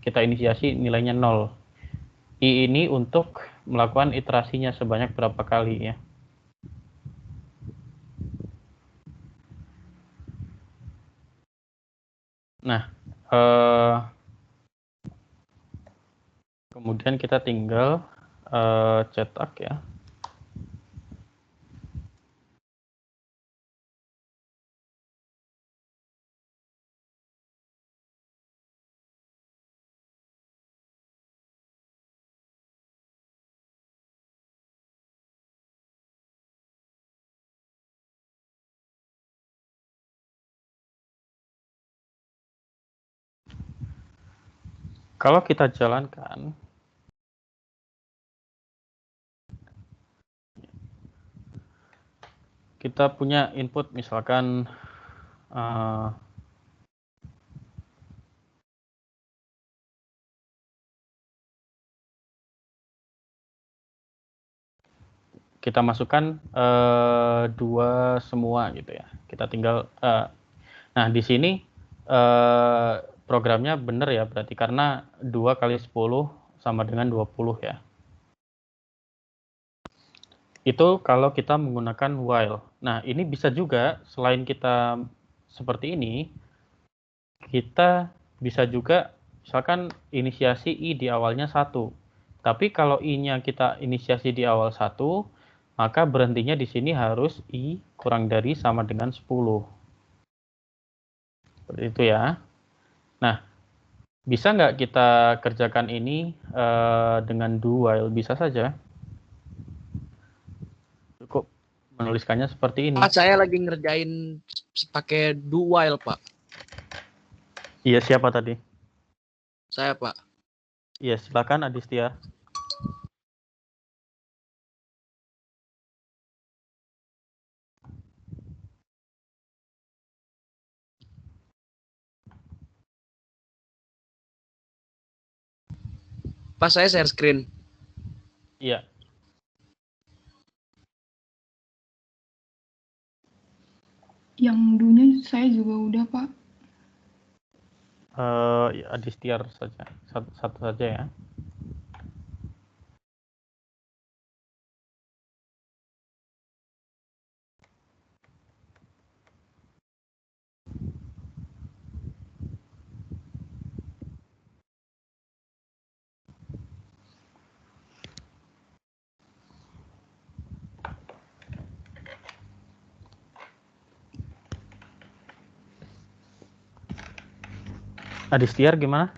kita inisiasi nilainya 0. I ini untuk melakukan iterasinya sebanyak berapa kali ya. Nah, kemudian kita tinggal cetak ya. Kalau kita jalankan, kita punya input misalkan kita masukkan 2 semua gitu ya. Kita tinggal nah di sini programnya benar ya berarti karena 2 kali 10 sama dengan 20 ya. Itu kalau kita menggunakan while. Nah, ini bisa juga selain kita seperti ini, kita bisa juga misalkan inisiasi I di awalnya 1. Tapi kalau I-nya kita inisiasi di awal 1, maka berhentinya di sini harus I kurang dari sama dengan 10. Seperti itu ya. Nah, bisa nggak kita kerjakan ini dengan do while? Bisa saja. Cukup menuliskannya seperti ini. Pak, saya lagi ngerjain pakai do while, Pak. Iya, siapa tadi? Saya, Pak. Iya, silakan Adistia. Pak, saya share screen. Iya. Yang do-nya saya juga udah, Pak. Adistiar saja, satu saja ya. Adistiar gimana?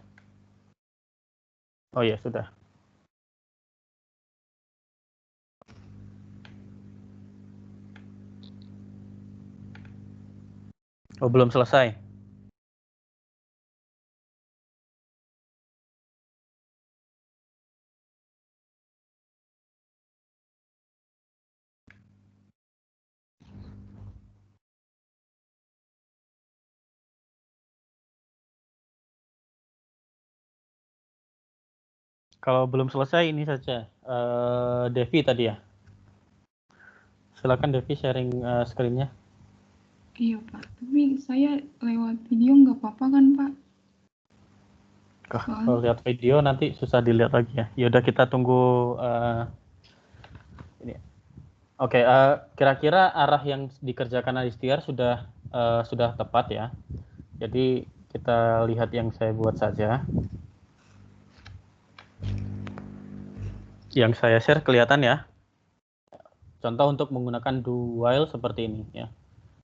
Oh ya, sudah. Oh, belum selesai. Kalau belum selesai ini saja. Devi tadi ya. Silakan Devi sharing screen-nya. Iya, Pak. Tapi saya lewat video nggak apa-apa kan, Pak? Kalau lihat video nanti susah dilihat lagi ya. Yaudah kita tunggu ini. Oke, kira-kira arah yang dikerjakan Adistiar sudah tepat ya. Jadi kita lihat yang saya buat saja. Yang saya share kelihatan ya. Contoh untuk menggunakan do while seperti ini ya.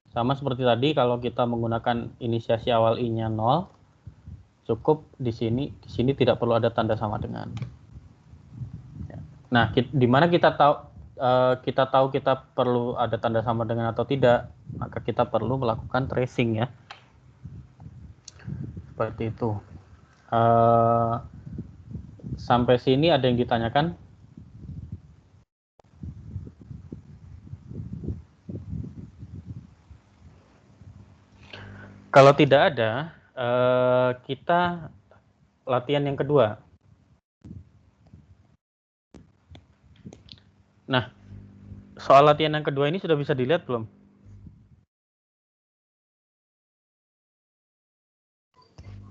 Sama seperti tadi kalau kita menggunakan inisiasi awal I-nya 0, cukup di sini tidak perlu ada tanda sama dengan. Nah, di mana kita tahu kita perlu ada tanda sama dengan atau tidak, maka kita perlu melakukan tracing ya. Seperti itu. Sampai sini ada yang ditanyakan? Kalau tidak ada, kita latihan yang kedua. Nah, soal latihan yang kedua ini sudah bisa dilihat belum?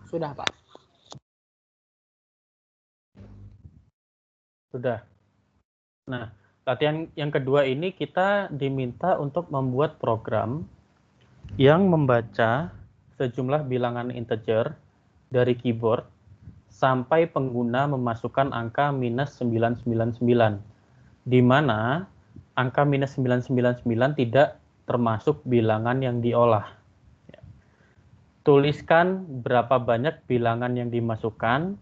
Sudah, Pak. Sudah. Nah, latihan yang kedua ini kita diminta untuk membuat program yang membaca sejumlah bilangan integer dari keyboard sampai pengguna memasukkan angka minus 999, di mana angka minus 999 tidak termasuk bilangan yang diolah. Tuliskan berapa banyak bilangan yang dimasukkan,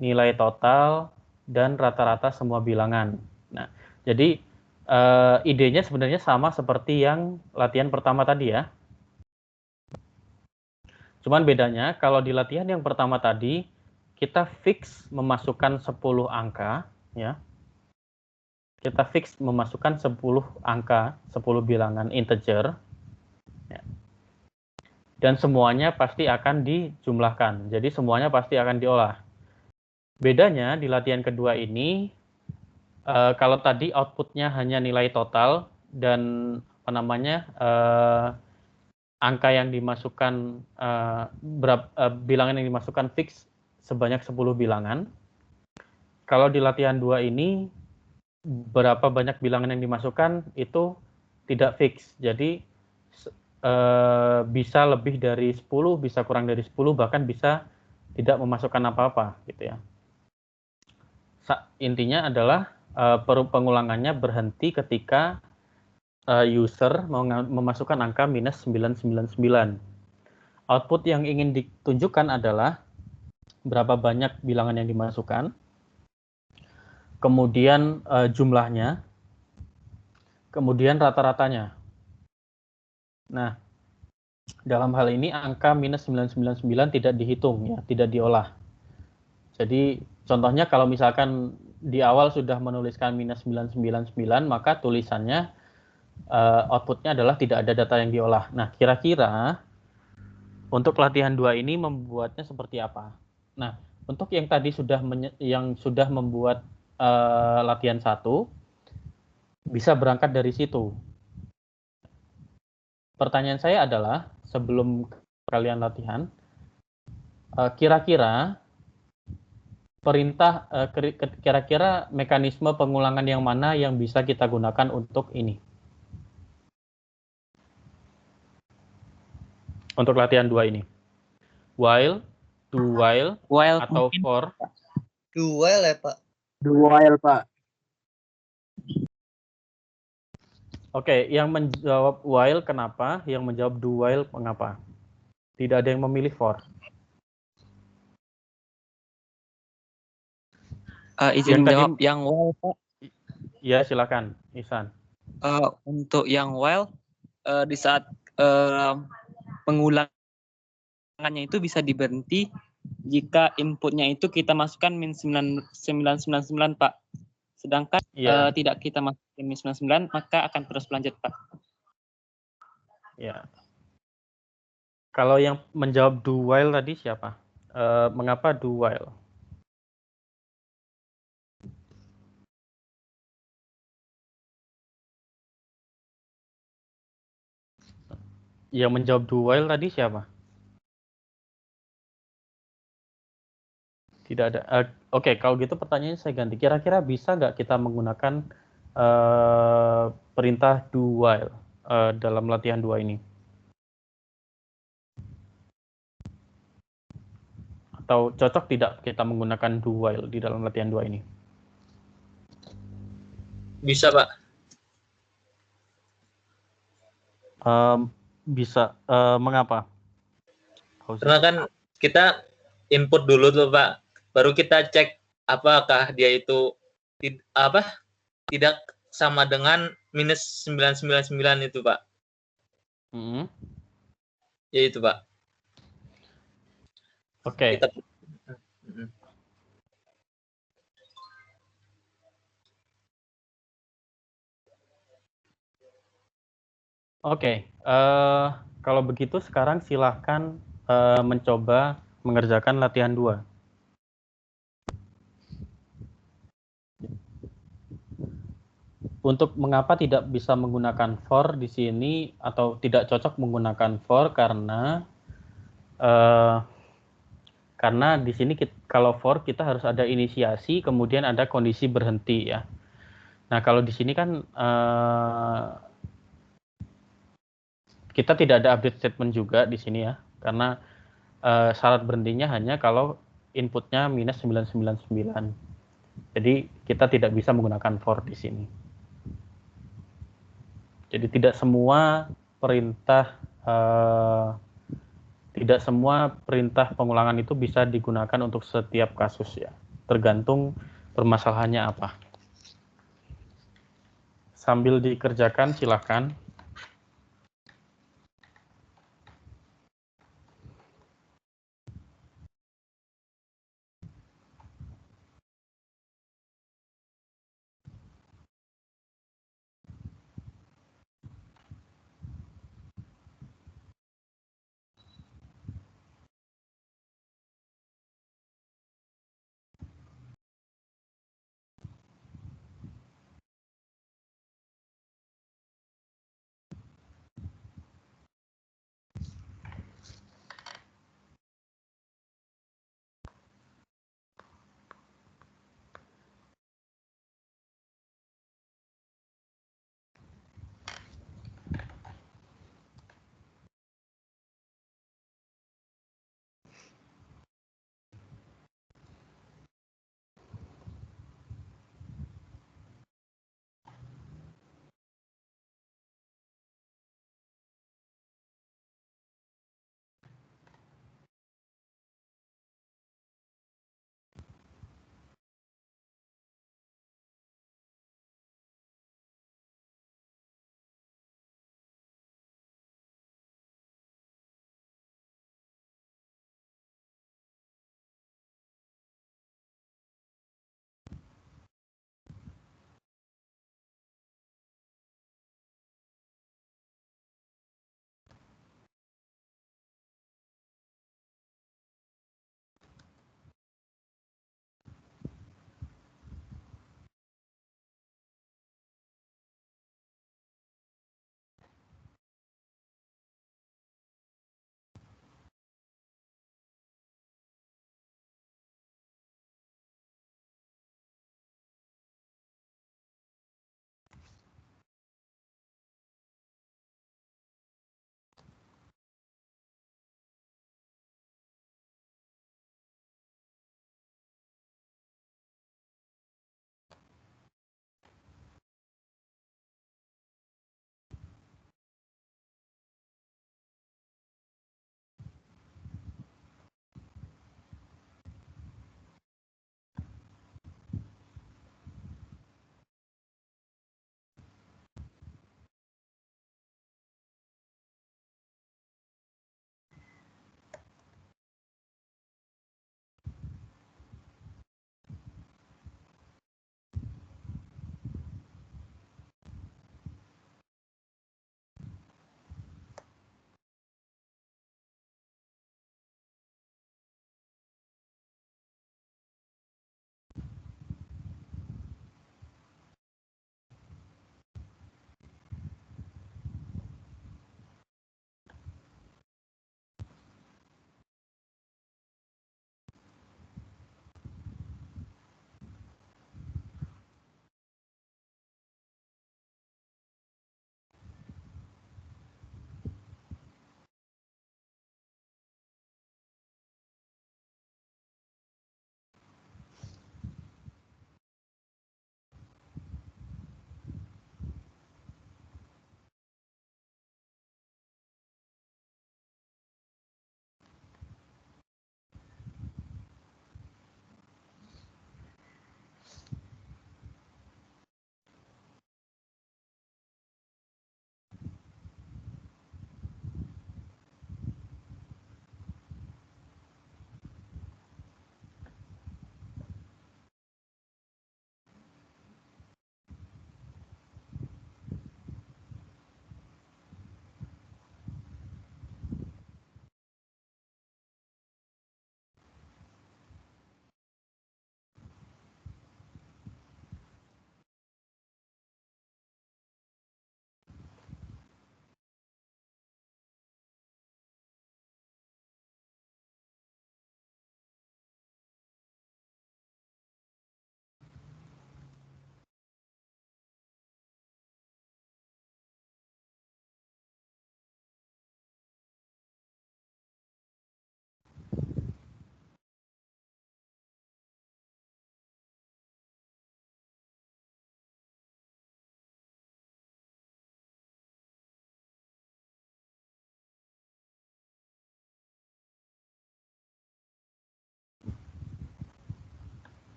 nilai total, dan rata-rata semua bilangan. Nah, jadi idenya sebenarnya sama seperti yang latihan pertama tadi ya. Cuman bedanya kalau di latihan yang pertama tadi kita fix memasukkan 10 angka ya. Kita fix memasukkan 10 angka, 10 bilangan integer. Ya. Dan semuanya pasti akan dijumlahkan. Jadi semuanya pasti akan diolah. Bedanya di latihan kedua ini Kalau tadi outputnya hanya nilai total dan angka yang dimasukkan bilangan yang dimasukkan fix sebanyak 10 bilangan. Kalau di latihan 2 ini berapa banyak bilangan yang dimasukkan itu tidak fix. Jadi bisa lebih dari 10, bisa kurang dari 10, bahkan bisa tidak memasukkan apa-apa gitu ya. Intinya adalah pengulangannya berhenti ketika user memasukkan angka minus 999. Output yang ingin ditunjukkan adalah berapa banyak bilangan yang dimasukkan, kemudian jumlahnya, kemudian rata-ratanya. Nah, dalam hal ini angka minus 999 tidak dihitung, ya, tidak diolah. Jadi contohnya kalau misalkan di awal sudah menuliskan minus 999, maka tulisannya outputnya adalah tidak ada data yang diolah. Nah, kira-kira untuk latihan 2 ini membuatnya seperti apa? Nah, untuk yang tadi yang sudah membuat latihan 1, bisa berangkat dari situ. Pertanyaan saya adalah, sebelum kalian latihan, kira-kira kira-kira mekanisme pengulangan yang mana yang bisa kita gunakan untuk ini? Untuk latihan 2 ini. While, do while atau for? Do while ya, Pak? Do while, Pak. Oke, yang menjawab while kenapa? Yang menjawab do while mengapa? Tidak ada yang memilih for. Izin menjawab yang while, Pak. Ya, silakan, Ihsan. Untuk yang while, di saat pengulangannya itu bisa diberhenti jika inputnya itu kita masukkan min 999, Pak. Sedangkan tidak kita masukkan min 99, maka akan terus berlanjut, Pak. Ya. Kalau yang menjawab do while tadi siapa? Mengapa do while? Yang menjawab do while tadi siapa? Tidak ada. Oke, kalau gitu pertanyaannya saya ganti. Kira-kira bisa nggak kita menggunakan perintah do while dalam latihan 2 ini? Atau cocok tidak kita menggunakan do while di dalam latihan 2 ini? Bisa, Pak. Bisa. Mengapa? Karena kan kita input dulu tuh, Pak. Baru kita cek apakah dia itu tidak sama dengan minus 999 itu, Pak. Ya itu, Pak. Oke. Oke, kalau begitu sekarang silahkan mencoba mengerjakan latihan 2. Untuk mengapa tidak bisa menggunakan for di sini atau tidak cocok menggunakan for karena di sini kalau for kita harus ada inisiasi kemudian ada kondisi berhenti ya. Nah kalau di sini kan kita tidak ada update statement juga di sini ya karena syarat berhentinya hanya kalau inputnya minus 999. Jadi kita tidak bisa menggunakan for di sini. Jadi tidak semua perintah pengulangan itu bisa digunakan untuk setiap kasus ya. Tergantung permasalahannya apa. Sambil dikerjakan silakan.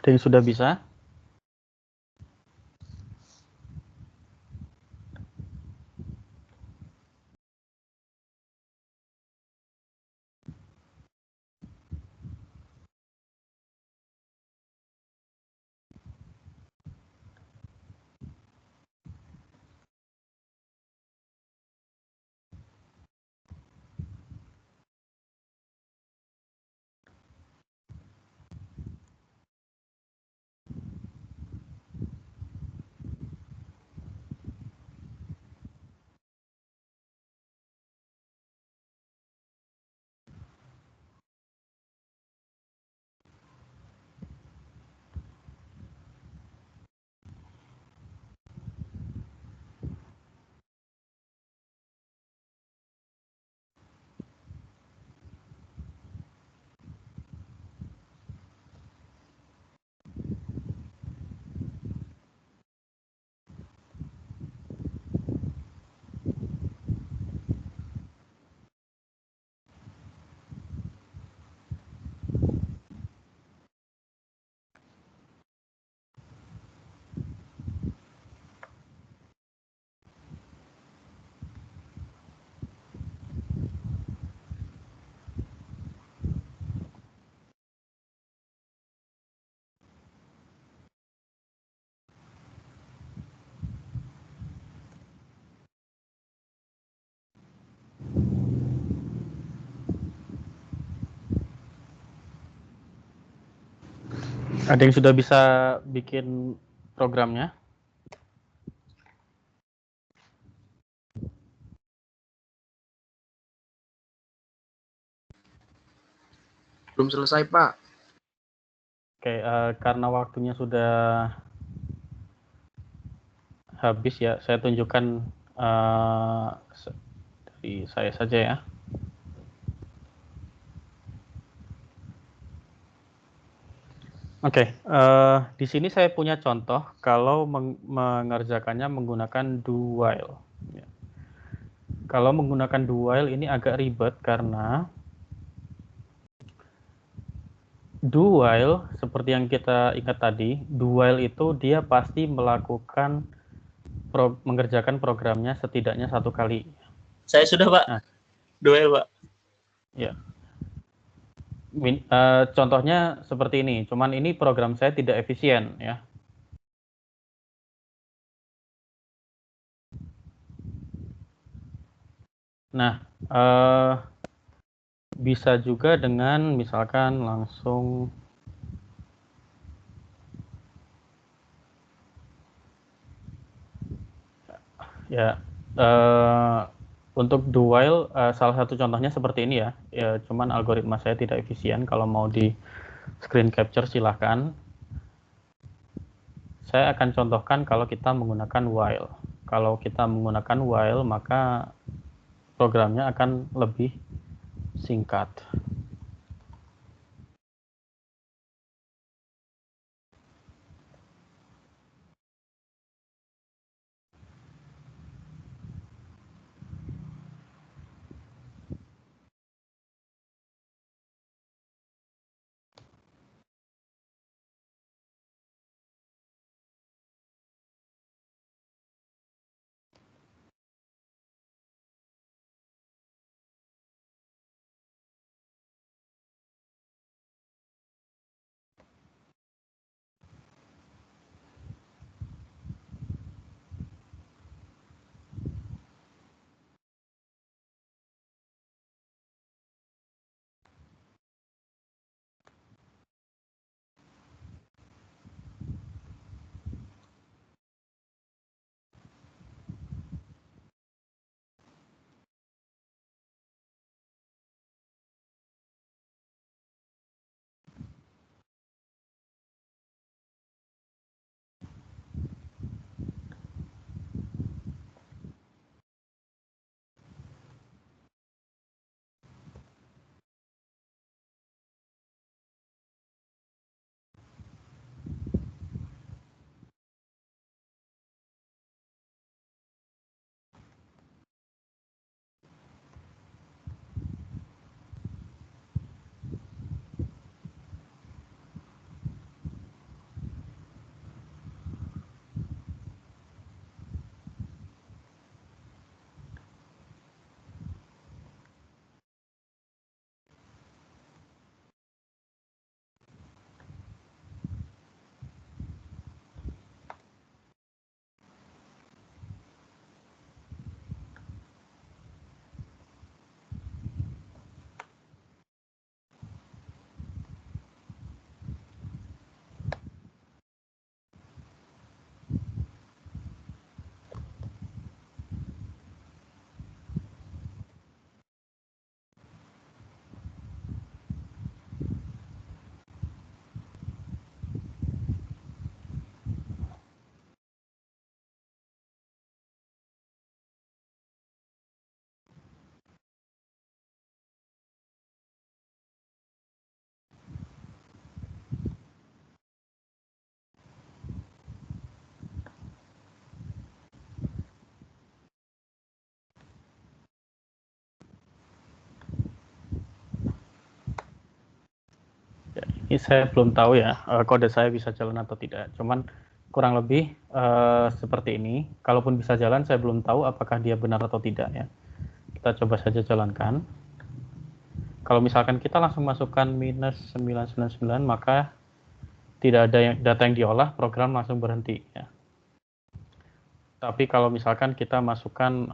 Ada yang sudah bisa? Ada yang sudah bisa bikin programnya? Belum selesai, Pak. Oke, karena waktunya sudah habis ya, saya tunjukkan dari saya saja ya. Oke, di sini saya punya contoh kalau mengerjakannya menggunakan do while. Ya. Kalau menggunakan do while ini agak ribet karena do while seperti yang kita ingat tadi, do while itu dia pasti melakukan mengerjakan programnya setidaknya satu kali. Saya sudah, Pak. Nah, Duel, Pak. ya. Contohnya seperti ini, cuman ini program saya tidak efisien ya. Nah, bisa juga dengan misalkan langsung ya untuk do while salah satu contohnya seperti ini ya. Ya, cuman algoritma saya tidak efisien. Kalau mau di screen capture silahkan. Saya akan contohkan kalau kita menggunakan while. Kalau kita menggunakan while maka programnya akan lebih singkat. Ini saya belum tahu ya, kode saya bisa jalan atau tidak. Cuman kurang lebih seperti ini. Kalaupun bisa jalan, saya belum tahu apakah dia benar atau tidak ya. Kita coba saja jalankan. Kalau misalkan kita langsung masukkan minus 999, maka tidak ada data yang diolah, program langsung berhenti ya. Tapi kalau misalkan kita masukkan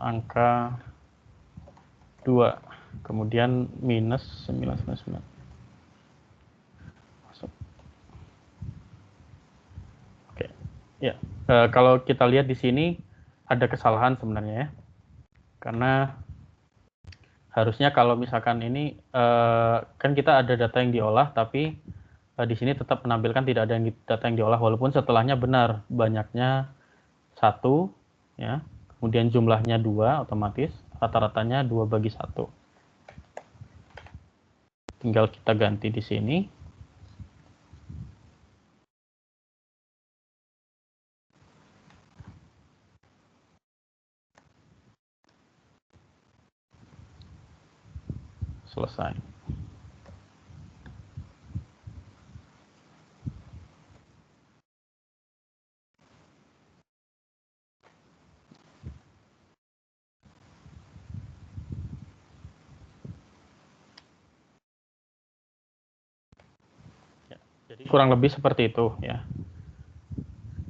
angka 2, kemudian minus 999. Masuk. Oke. Ya, kalau kita lihat di sini ada kesalahan sebenarnya ya. Karena harusnya kalau misalkan ini kan kita ada data yang diolah, tapi di sini tetap menampilkan tidak ada data yang diolah walaupun setelahnya benar banyaknya 1 ya, kemudian jumlahnya 2 otomatis rata-ratanya 2/1. Tinggal kita ganti di sini. Selesai. Jadi kurang lebih seperti itu ya.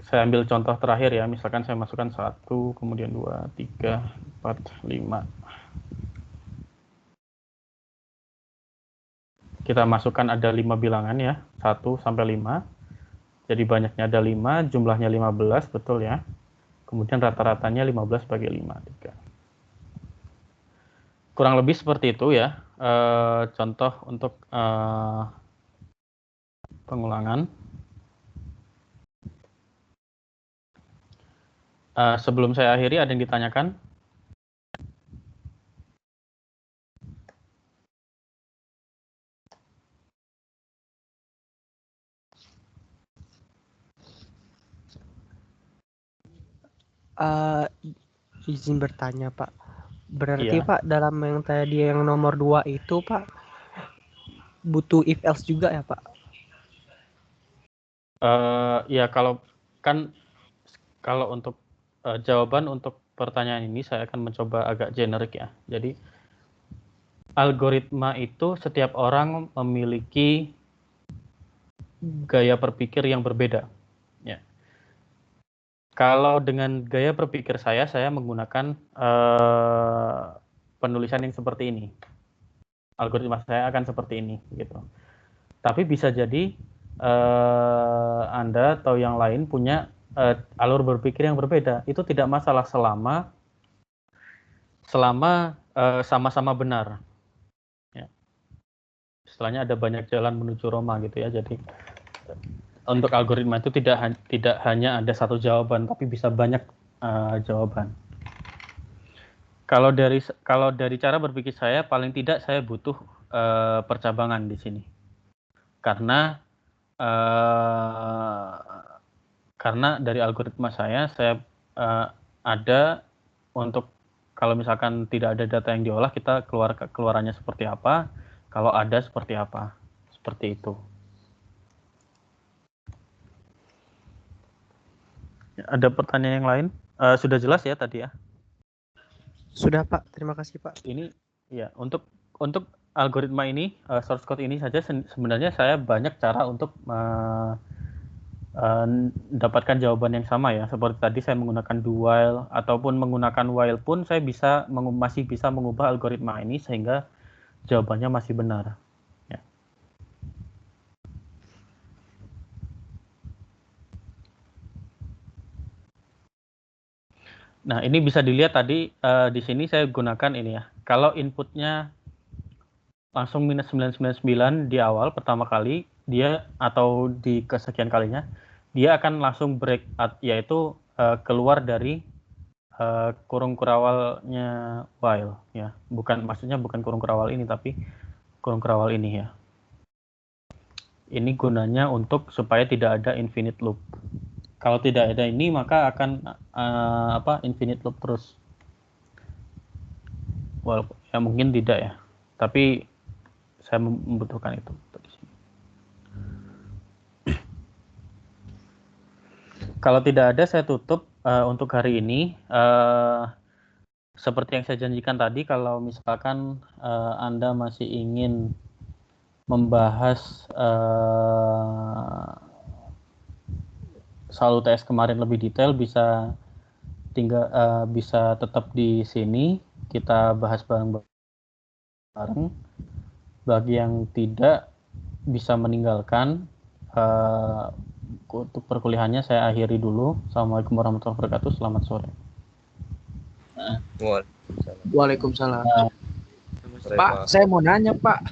Saya ambil contoh terakhir ya, misalkan saya masukkan 1, kemudian 2, 3, 4, 5. Kita masukkan ada 5 bilangan ya, 1 sampai 5. Jadi banyaknya ada 5, jumlahnya 15, betul ya. Kemudian rata-ratanya 15/5. 3. Kurang lebih seperti itu ya, contoh untuk pengulangan. Sebelum saya akhiri, ada yang ditanyakan? Izin bertanya Pak. Berarti Iya. Pak dalam yang tadi yang nomor 2 itu Pak butuh if else juga ya Pak? Ya kalau untuk jawaban untuk pertanyaan ini saya akan mencoba agak generik ya. Jadi algoritma itu setiap orang memiliki gaya berpikir yang berbeda. Ya. Kalau dengan gaya berpikir saya menggunakan penulisan yang seperti ini. Algoritma saya akan seperti ini, gitu. Tapi bisa jadi Anda atau yang lain punya alur berpikir yang berbeda. Itu tidak masalah selama sama-sama benar. Ya. Istilahnya ada banyak jalan menuju Roma gitu ya. Jadi untuk algoritma itu tidak hanya ada satu jawaban, tapi bisa banyak jawaban. Kalau dari cara berpikir saya, paling tidak saya butuh percabangan di sini, karena dari algoritma saya ada untuk kalau misalkan tidak ada data yang diolah, kita keluarannya seperti apa, kalau ada seperti apa, seperti itu. Ada pertanyaan yang lain? Sudah jelas ya tadi ya? Sudah Pak, terima kasih Pak. Ini ya untuk algoritma ini, source code ini saja sebenarnya saya banyak cara untuk mendapatkan jawaban yang sama ya. Seperti tadi saya menggunakan do while ataupun menggunakan while pun saya masih bisa mengubah algoritma ini sehingga jawabannya masih benar. Ya. Nah, ini bisa dilihat tadi di sini saya gunakan ini ya. Kalau inputnya langsung minus 999 di awal pertama kali, dia atau di kesekian kalinya, dia akan langsung break out, yaitu keluar dari kurung kurawalnya while ya. Maksudnya bukan kurung kurawal ini, tapi kurung kurawal ini ya. Ini gunanya supaya tidak ada infinite loop. Kalau tidak ada ini, maka akan infinite loop terus. Well, ya mungkin tidak ya, tapi saya membutuhkan itu di sini. Kalau tidak ada, saya tutup untuk hari ini. Seperti yang saya janjikan tadi, kalau misalkan Anda masih ingin membahas soal UTS kemarin lebih detail, bisa tetap di sini, kita bahas bareng-bareng. Bagi yang tidak, bisa meninggalkan. Untuk perkuliahannya saya akhiri dulu. Assalamualaikum warahmatullahi wabarakatuh. Selamat sore. Waalaikumsalam. Pak, saya mau nanya Pak.